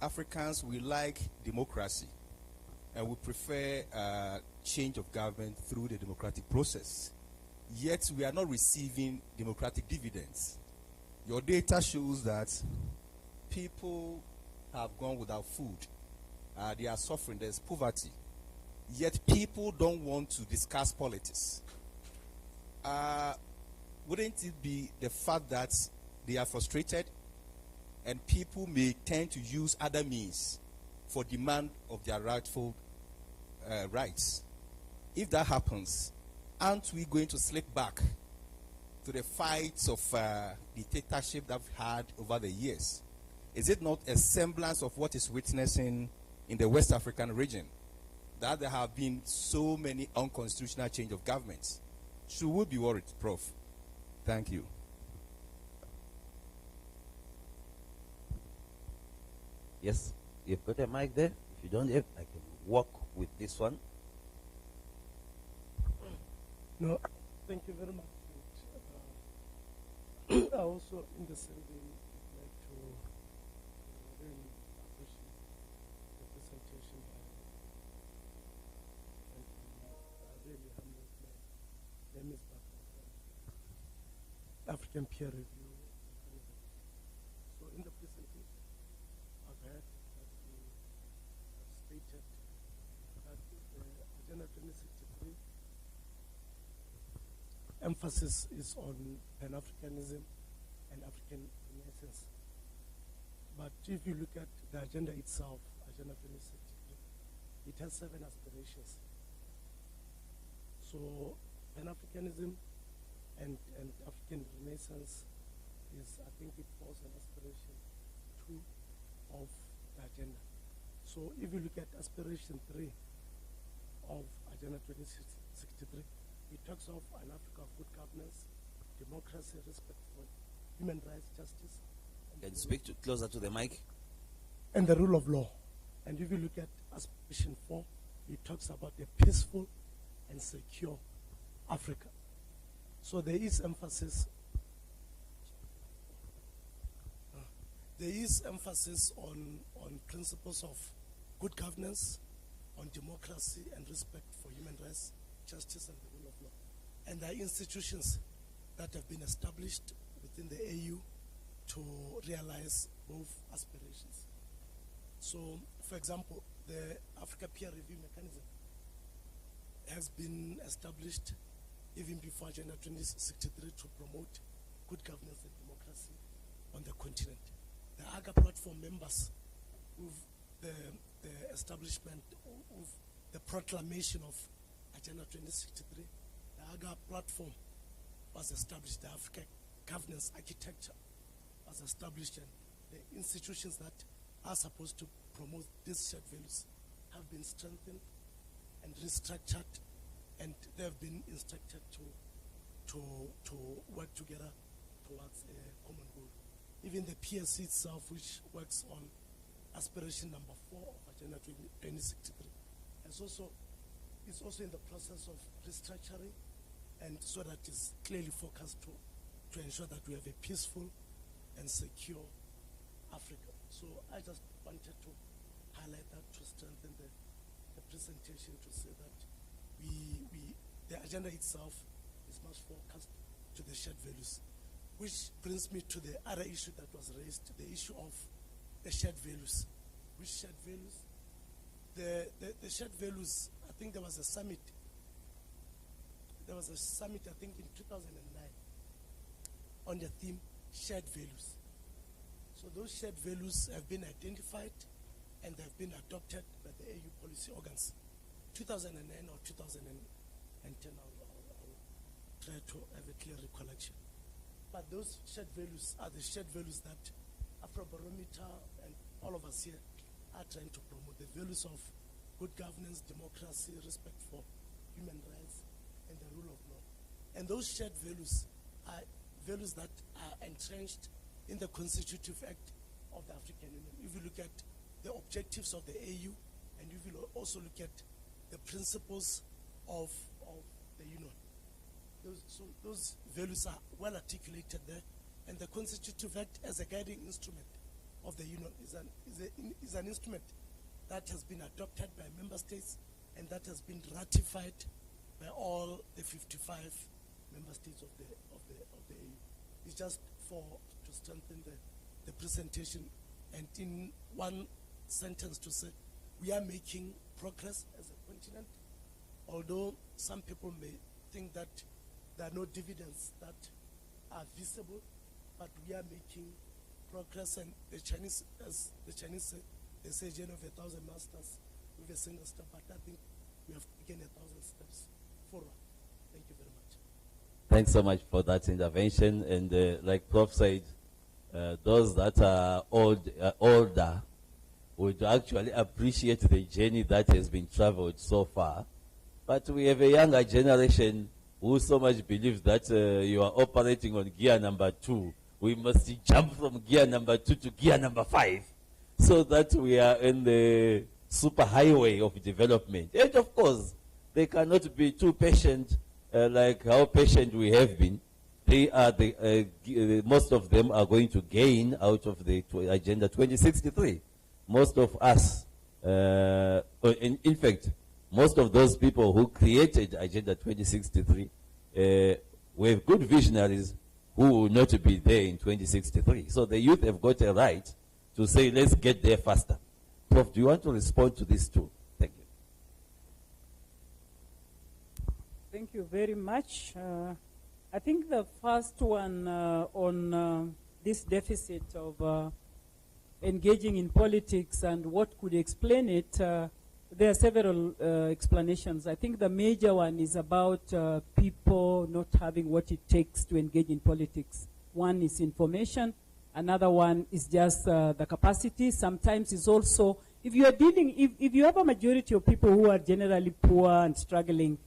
Africans, we like democracy, and we prefer change of government through the democratic process. Yet we are not receiving democratic dividends. Your data shows that people have gone without food. They are suffering. There's poverty. Yet people don't want to discuss politics. Wouldn't it be the fact that they are frustrated and people may tend to use other means for demand of their rightful rights? If that happens, aren't we going to slip back to the fights of dictatorship that we've had over the years? Is it not a semblance of what is witnessing in the West African region, that there have been so many unconstitutional change of governments? Should we be worried, Prof? Thank you. Yes, you've got a mic there. If you don't have, I can walk with this one. No, thank you very much. I also, in the same vein, would like to really appreciate the presentation. And I really humbled. My name is African. African peer review mechanism. So in the presentation, I've heard that you have stated that the Agenda 2063 emphasis is on Pan-Africanism and African Renaissance. But if you look at the agenda itself, Agenda 2063, it has 7 aspirations. So Pan-Africanism and African Renaissance is, I think it falls on aspiration 2 of the agenda. So if you look at aspiration 3 of Agenda 2063, it talks of an Africa of good governance, democracy, respect for human rights, justice. Can you speak closer to the mic? And the rule of law. And if you look at aspiration 4, it talks about a peaceful and secure Africa. So there is emphasis. On principles of good governance, on democracy and respect for human rights, justice and the rule of law. And there are institutions that have been established within the AU to realize both aspirations. So, for example, the Africa Peer Review Mechanism has been established even before Agenda 2063 to promote good governance and democracy on the continent. The AGA platform members, with the establishment of the proclamation of Agenda 2063, the AGA platform was established, the Africa governance architecture was established, and the institutions that are supposed to promote these shared values have been strengthened and restructured, and they have been instructed to work together towards a common goal. Even the PSC itself, which works on aspiration number 4 of Agenda 2063, is also in the process of restructuring, and so that is clearly focused to ensure that we have a peaceful and secure Africa. So I just wanted to highlight that to strengthen the presentation, to say that the agenda itself is much focused to the shared values, which brings me to the other issue that was raised, the issue of the shared values. Which shared values? The shared values, I think there was a summit. There was a summit, I think, in 2009 on the theme shared values. So those shared values have been identified and they've been adopted by the AU policy organs. 2009 or 2010, I'll try to have a clear recollection. But those shared values are the shared values that Afrobarometer and all of us here are trying to promote. The values of good governance, democracy, respect for human rights, and the rule of law. And those shared values are values that are entrenched in the Constitutive Act of the African Union. If you look at the objectives of the AU, and if you also look at the principles of the Union, those values are well articulated there, and the Constitutive Act as a guiding instrument of the Union is an instrument that has been adopted by member states and that has been ratified by all the 55 member states of the AU. It's just to strengthen the presentation, and in one sentence to say, we are making progress as a continent, although some people may think that there are no dividends that are visible, but we are making progress, and the Chinese, as the Chinese say, they say journey of 1,000 masters with a single step, but I think we have taken 1,000 steps forward. Thank you very much. Thanks so much for that intervention. And like Prof said, those that are older would actually appreciate the journey that has been traveled so far. But we have a younger generation who so much believes that you are operating on gear number 2. We must jump from gear number 2 to gear number 5 so that we are in the super highway of development. And of course, they cannot be too patient like how patient we have been. They are most of them are going to gain out of the Agenda 2063. Most of us, in fact, most of those people who created Agenda 2063 were good visionaries who will not be there in 2063. So the youth have got a right to say, let's get there faster. Prof, do you want to respond to this too? Thank you. Thank you very much. I think the first one on this deficit of engaging in politics and what could explain it, there are several explanations. I think the major one is about people not having what it takes to engage in politics. One is information. Another one is just the capacity. Sometimes it's also, if you are dealing, if you have a majority of people who are generally poor and struggling,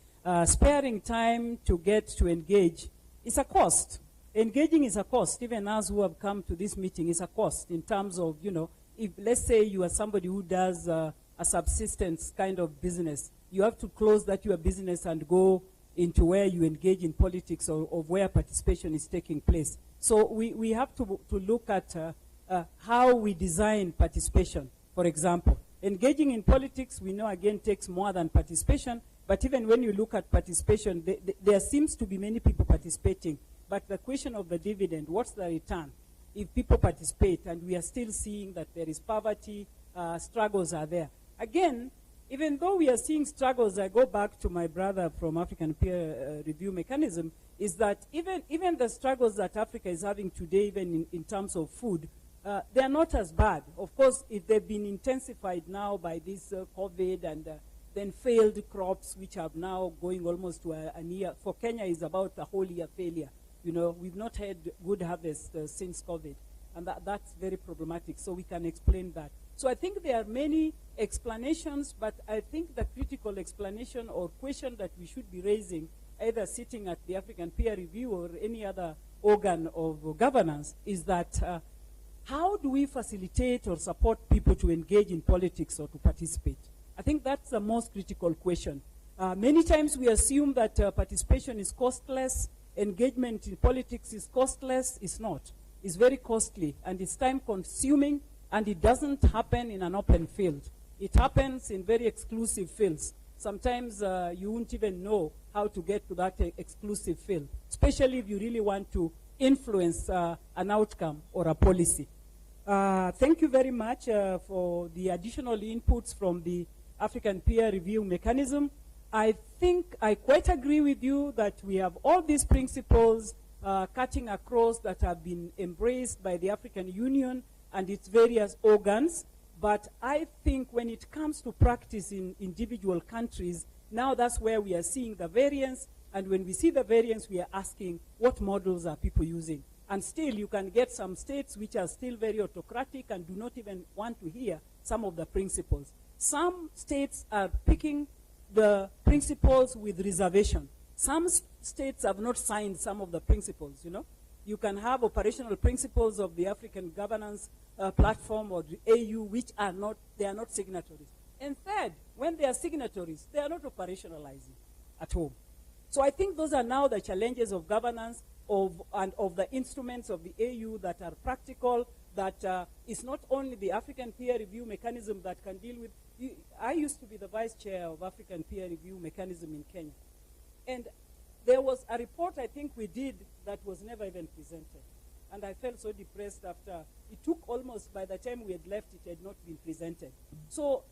sparing time to get to engage is a cost. Engaging is a cost. Even us who have come to this meeting is a cost in terms of, you know, if let's say you are somebody who does a subsistence kind of business, you have to close that your business and go into where you engage in politics or where participation is taking place. So we have to look at how we design participation. For example, engaging in politics, we know again takes more than participation, but even when you look at participation, there seems to be many people participating. But the question of the dividend, what's the return? If people participate and we are still seeing that there is poverty, struggles are there. Again, even though we are seeing struggles, I go back to my brother from African Peer Review Mechanism, is that even the struggles that Africa is having today, even in terms of food, they are not as bad. Of course, if they've been intensified now by this COVID and then failed crops, which are now going almost to a year. For Kenya, is about a whole year failure. You know, we've not had good harvest since COVID, and that's very problematic, so we can explain that. So I think there are many explanations, but I think the critical explanation or question that we should be raising, either sitting at the African Peer Review or any other organ of governance, is that how do we facilitate or support people to engage in politics or to participate? I think that's the most critical question. Many times we assume that participation is costless, engagement in politics is costless. It's not. It's very costly, and it's time-consuming, and it doesn't happen in an open field. It happens in very exclusive fields. Sometimes you won't even know how to get to that exclusive field, especially if you really want to influence an outcome or a policy. Thank you very much for the additional inputs from the African Peer Review Mechanism. I think I quite agree with you that we have all these principles cutting across that have been embraced by the African Union and its various organs. But I think when it comes to practice in individual countries, now that's where we are seeing the variance. And when we see the variance, we are asking what models are people using. And still, you can get some states which are still very autocratic and do not even want to hear some of the principles. Some states are picking the principles with reservation. Some states have not signed some of the principles, you know. You can have operational principles of the African governance platform or the AU, which are not, they are not signatories. And third, when they are signatories, they are not operationalizing at home. So I think those are now the challenges of governance and of the instruments of the AU that are practical, that it's not only the African Peer Review Mechanism that can deal with. I used to be the vice chair of African Peer Review Mechanism in Kenya. And there was a report I think we did that was never even presented. And I felt so depressed after. It took almost, by the time we had left, it had not been presented. So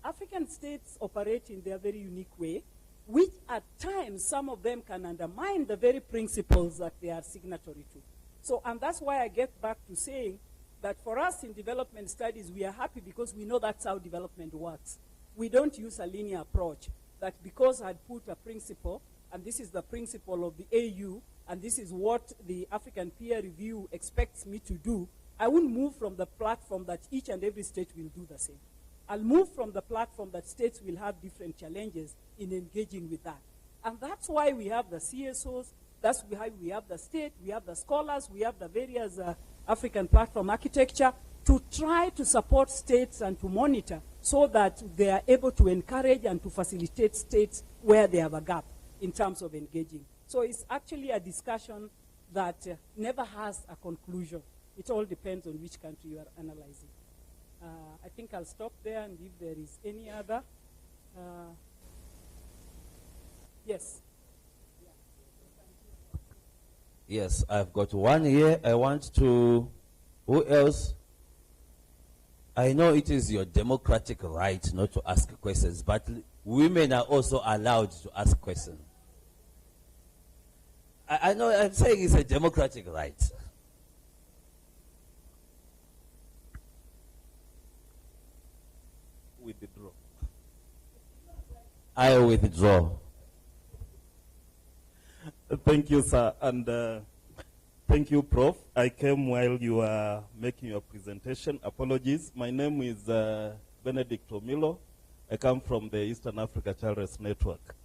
African states operate in their very unique way, which at times, some of them can undermine the very principles that they are signatory to. So, and that's why I get back to saying that for us in development studies, we are happy because we know that's how development works. We don't use a linear approach, that because I'd put a principle, and this is the principle of the AU, and this is what the African Peer Review expects me to do, I won't move from the platform that each and every state will do the same. I'll move from the platform that states will have different challenges in engaging with that. And that's why we have the CSOs, that's why we have the state, we have the scholars, we have the various African platform architecture to try to support states and to monitor so that they are able to encourage and to facilitate states where they have a gap in terms of engaging. So it's actually a discussion that never has a conclusion. It all depends on which country you are analyzing. I think I'll stop there, and if there is any other. Yes. Yes, I've got one here. I want to. Who else? I know it is your democratic right not to ask questions, but women are also allowed to ask questions. I know I'm saying it's a democratic right. Withdraw. I withdraw. Thank you, sir, and thank you, Prof. I came while you were making your presentation. Apologies. My name is Benedict Omilo. I come from the Eastern Africa Child Rights Network,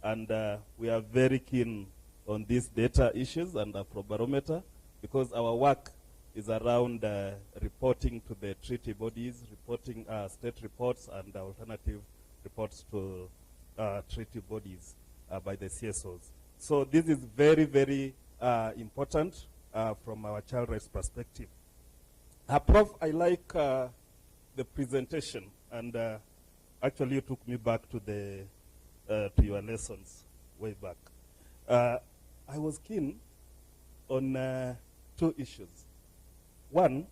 and we are very keen on these data issues and Afrobarometer because our work is around reporting to the treaty bodies, reporting state reports and alternative reports to treaty bodies by the CSOs. So this is very, very important from our child rights perspective. Prof, I like the presentation, and actually you took me back to the to your lessons way back. I was keen on two issues. One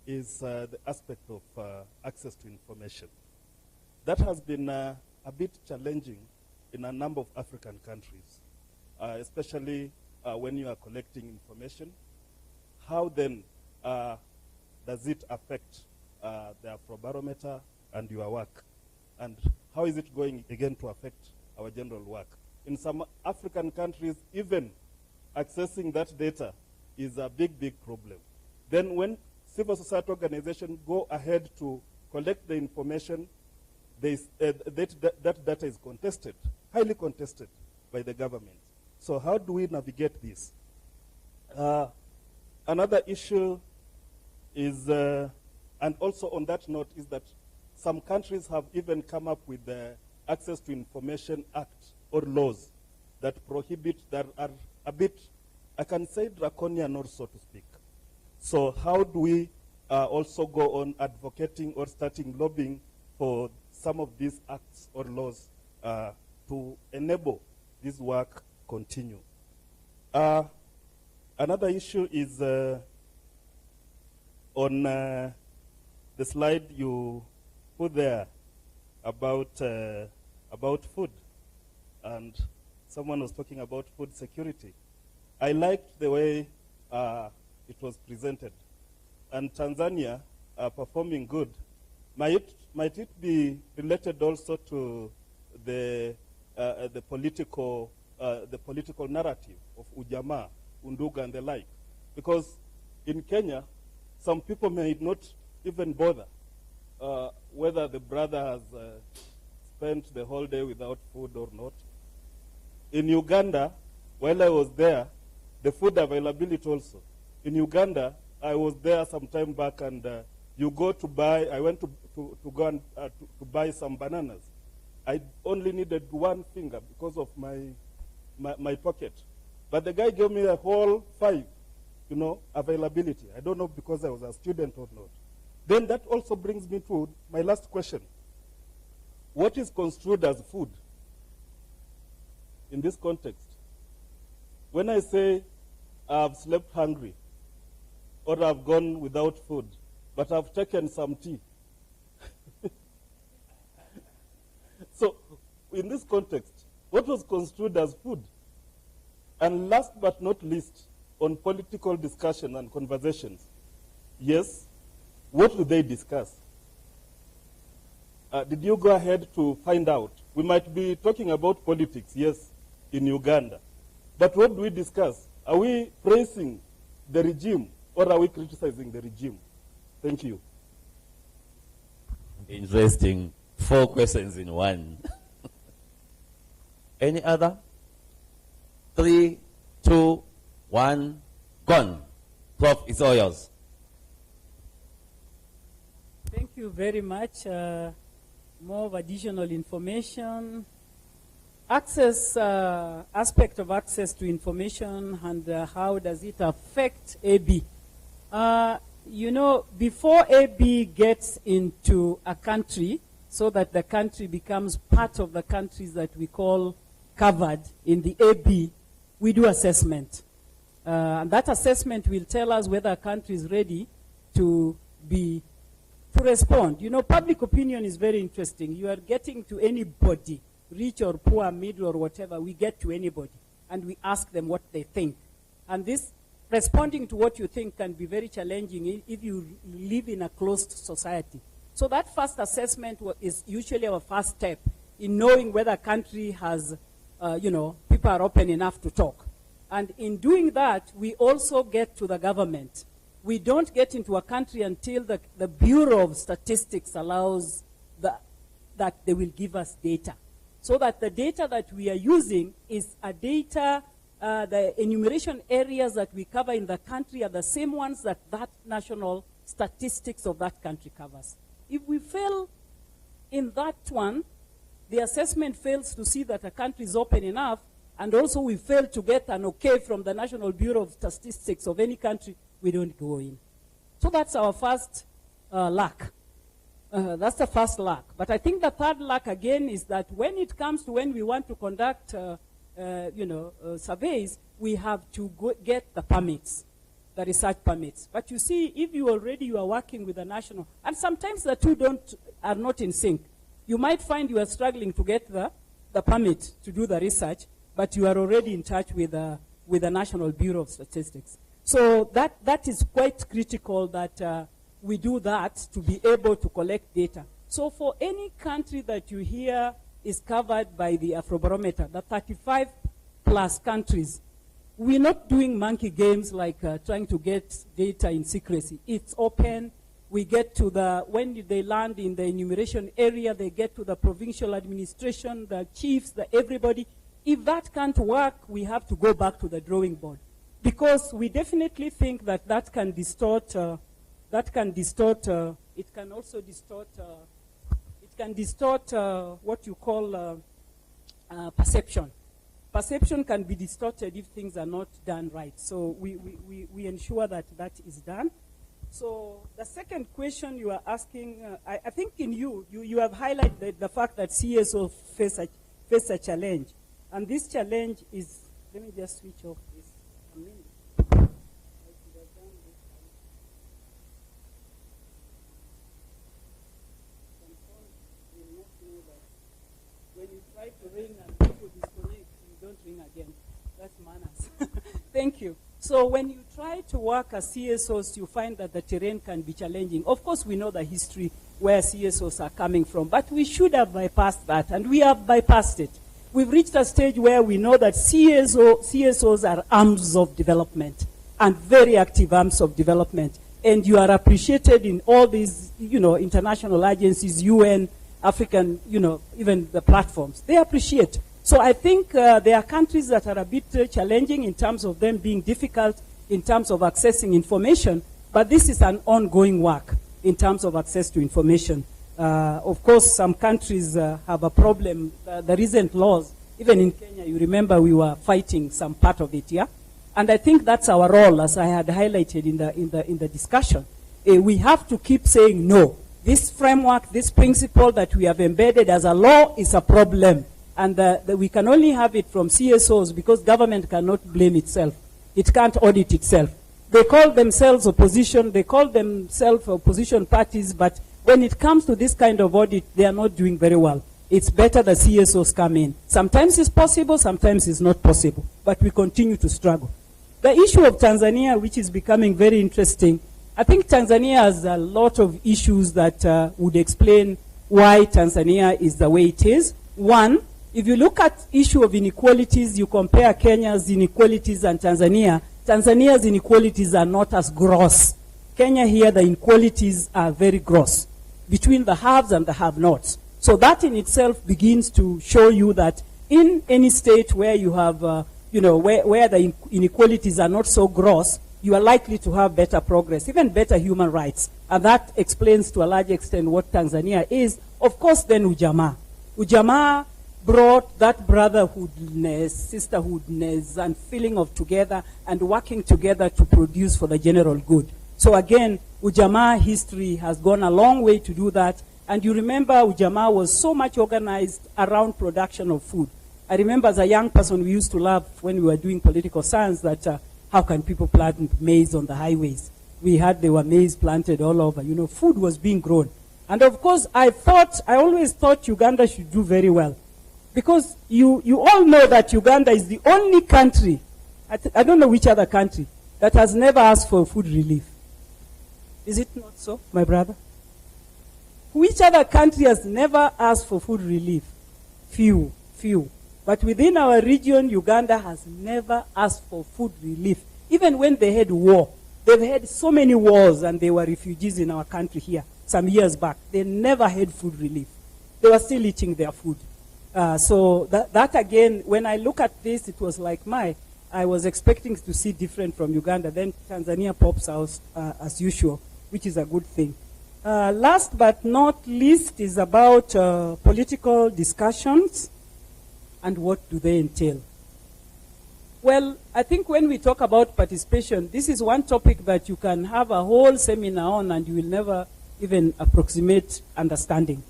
is the aspect of access to information. That has been a bit challenging in a number of African countries, especially when you are collecting information. How then does it affect the Afrobarometer and your work? And how is it going again to affect our general work? In some African countries, even accessing that data is a big, big problem. Then when civil society organizations go ahead to collect the information, that data is contested, highly contested by the government. So how do we navigate this? Another issue is, and also on that note, is that some countries have even come up with the Access to Information Act or laws that prohibit, that are a bit, I can say draconian or so to speak. So how do we also go on advocating or starting lobbying for some of these acts or laws to enable this work continue? Another issue is on the slide you put there about food, and someone was talking about food security. I liked the way it was presented, and Tanzania performing good. Might it be related also to the political narrative of ujamaa, unduga, and the like? Because in Kenya, some people may not even bother whether the brother has spent the whole day without food or not. In Uganda, while I was there, the food availability also. In Uganda, I was there some time back, and you go to buy, I went to go and to buy some bananas. I only needed one finger because of my pocket. But the guy gave me a whole 5, availability. I don't know because I was a student or not. Then that also brings me to my last question. What is construed as food in this context? When I say I've slept hungry, or I've gone without food, but I've taken some tea. So, in this context, what was construed as food? And last but not least, on political discussion and conversations, yes, what do they discuss? Did you go ahead to find out? We might be talking about politics, yes, in Uganda. But what do we discuss? Are we praising the regime, or are we criticizing the regime? Thank you. Interesting. 4 questions in one. Any other? 3, 2, 1, gone. Prof, it's all yours. Thank you very much. More of additional information. Access, aspect of access to information, and how does it affect AB? Before AB gets into a country, so that the country becomes part of the countries that we call covered in the AB, we do assessment. And that assessment will tell us whether a country is ready to respond. You know, public opinion is very interesting. You are getting to anybody, rich or poor, middle or whatever, we get to anybody, and we ask them what they think. And this responding to what you think can be very challenging if you live in a closed society. So that first assessment is usually our first step in knowing whether a country has, people are open enough to talk. And in doing that, we also get to the government. We don't get into a country until the Bureau of Statistics allows that they will give us data. So that the data that we are using is a data, the enumeration areas that we cover in the country are the same ones that national statistics of that country covers. If we fail in that one, the assessment fails to see that a country is open enough, and also we fail to get an okay from the National Bureau of Statistics of any country, we don't go in. So that's our first lack. That's the first lack. But I think the third lack again is that when it comes to when we want to conduct surveys, we have to get the permits, the research permits. But you see, if you are working with a national, and sometimes the two are not in sync. You might find you are struggling to get the permit to do the research, but you are already in touch with the National Bureau of Statistics. So that is quite critical that we do that to be able to collect data. So for any country that you hear is covered by the Afrobarometer, the 35 plus countries, we're not doing monkey games like trying to get data in secrecy. It's open. We get to when they land in the enumeration area, they get to the provincial administration, the chiefs, everybody. If that can't work, we have to go back to the drawing board. Because we definitely think that can distort, it can also distort, it can distort what you call perception. Perception can be distorted if things are not done right. So we ensure that is done. So the second question you are asking, I think in you have highlighted the fact that CSO face a challenge. And this challenge is, let me just switch off this a minute. When you try to ring and people disconnect, you don't ring again. That's manners. Thank you. So when you try to work as CSOs, you find that the terrain can be challenging. Of course, we know the history where CSOs are coming from, but we should have bypassed that, and we have bypassed it. We've reached a stage where we know that CSOs are arms of development, and very active arms of development. And you are appreciated in all these, international agencies, UN, African, even the platforms. They appreciate. So I think there are countries that are a bit challenging in terms of them being difficult in terms of accessing information, but this is an ongoing work in terms of access to information. Of course, some countries have a problem. The recent laws, even in Kenya, you remember we were fighting some part of it, yeah? And I think that's our role, as I had highlighted in the discussion. We have to keep saying no. This framework, this principle that we have embedded as a law is a problem. And we can only have it from CSOs because government cannot blame itself. It can't audit itself. They call themselves opposition. They call themselves opposition parties. But when it comes to this kind of audit, they are not doing very well. It's better the CSOs come in. Sometimes it's possible, sometimes it's not possible. But we continue to struggle. The issue of Tanzania, which is becoming very interesting, I think Tanzania has a lot of issues that would explain why Tanzania is the way it is. One, if you look at issue of inequalities, you compare Kenya's inequalities and Tanzania, Tanzania's inequalities are not as gross. Kenya here, the inequalities are very gross between the haves and the have-nots. So that in itself begins to show you that in any state where you have, where the inequalities are not so gross, you are likely to have better progress, even better human rights. And that explains to a large extent what Tanzania is. Of course, then Ujamaa. Ujamaa brought that brotherhoodness, sisterhoodness, and feeling of together and working together to produce for the general good. So again, Ujamaa history has gone a long way to do that. And you remember Ujamaa was so much organized around production of food. I remember as a young person, we used to laugh when we were doing political science that How can people plant maize on the highways? We heard there were maize planted all over. You know, food was being grown. And of course, I always thought Uganda should do very well. Because you all know that Uganda is the only country, I don't know which other country, that has never asked for food relief. Is it not so, my brother? Which other country has never asked for food relief? Few. But within our region, Uganda has never asked for food relief. Even when they had war, they've had so many wars and they were refugees in our country here some years back. They never had food relief. They were still eating their food. So that again, when I look at this, it was like I was expecting to see different from Uganda. Then Tanzania pops out as usual, which is a good thing. Last but not least is about political discussions and what do they entail. Well, I think when we talk about participation, this is one topic that you can have a whole seminar on and you will never even approximate understanding.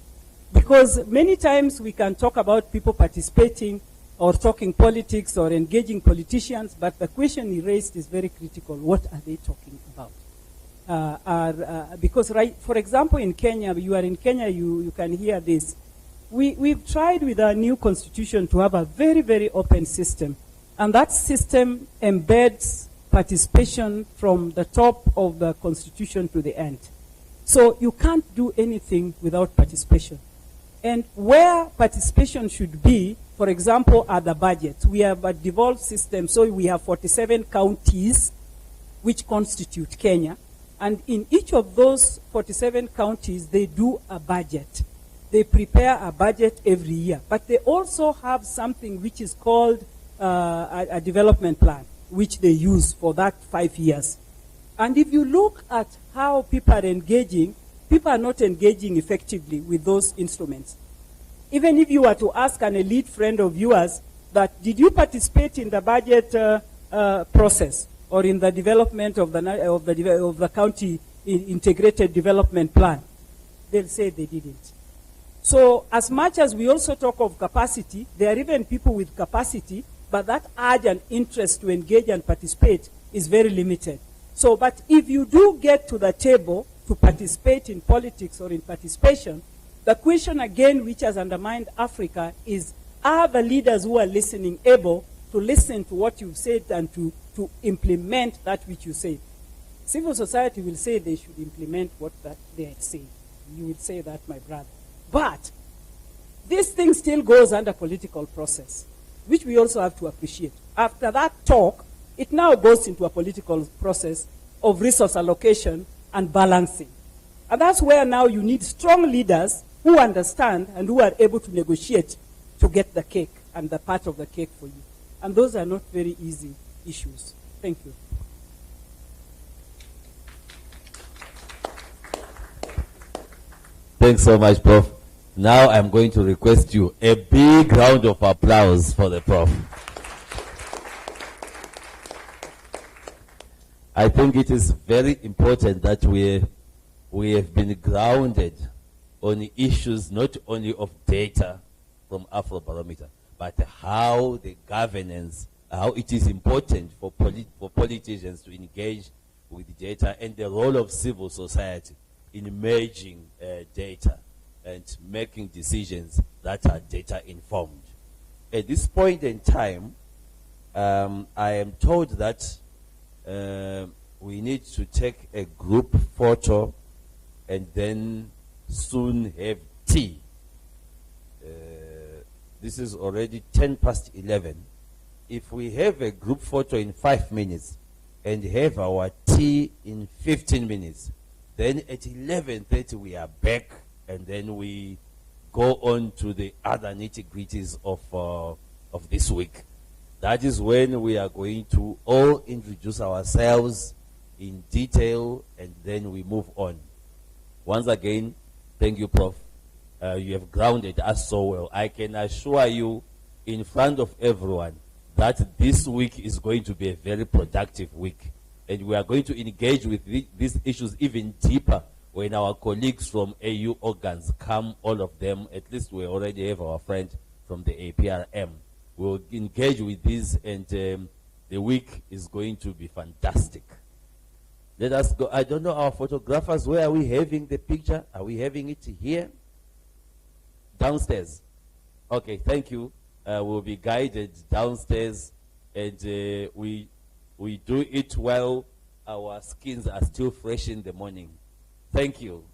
Because many times we can talk about people participating or talking politics or engaging politicians, but the question he raised is very critical. What are they talking about? Because, for example, in Kenya, you are in Kenya, you can hear this. We've tried with our new constitution to have a very, very open system. And that system embeds participation from the top of the constitution to the end. So you can't do anything without participation. And where participation should be, for example, are the budgets. We have a devolved system, so we have 47 counties which constitute Kenya. And in each of those 47 counties, they do a budget. They prepare a budget every year. But they also have something which is called a development plan, which they use for that 5 years. And if you look at how people are engaging, people are not engaging effectively with those instruments. Even if you were to ask an elite friend of yours that, did you participate in the budget process or in the development of the county integrated development plan, they'll say they didn't. So as much as we also talk of capacity, there are even people with capacity, but that urge and interest to engage and participate is very limited. So, but if you do get to the table to participate in politics or in participation, the question again which has undermined Africa is, are the leaders who are listening able to listen to what you've said and to implement that which you said? Civil society will say they should implement what they are saying. You will say that, my brother. But this thing still goes under political process, which we also have to appreciate. After that talk, it now goes into a political process of resource allocation and balancing. And that's where now you need strong leaders who understand and who are able to negotiate to get the cake and the part of the cake for you. And those are not very easy issues. Thank you. Thanks so much, Prof. Now I'm going to request you a big round of applause for the Prof. I think it is very important that we have been grounded on issues not only of data from Afrobarometer, but how the governance, how it is important for politicians to engage with data and the role of civil society in merging data and making decisions that are data informed. At this point in time, I am told that we need to take a group photo and then soon have tea. This is already 11:10. If we have a group photo in 5 minutes and have our tea in 15 minutes, then at 11:30 we are back and then we go on to the other nitty-gritties of this week. That is when we are going to all introduce ourselves in detail and then we move on. Once again, thank you, Prof. You have grounded us so well. I can assure you in front of everyone that this week is going to be a very productive week. And we are going to engage with these issues even deeper when our colleagues from AU organs come, all of them. At least we already have our friend from the APRM. We'll engage with these and the week is going to be fantastic. Let us go. I don't know our photographers. Where are we having the picture? Are we having it here? Downstairs. Okay, thank you. We'll be guided downstairs, and we do it while our skins are still fresh in the morning. Thank you.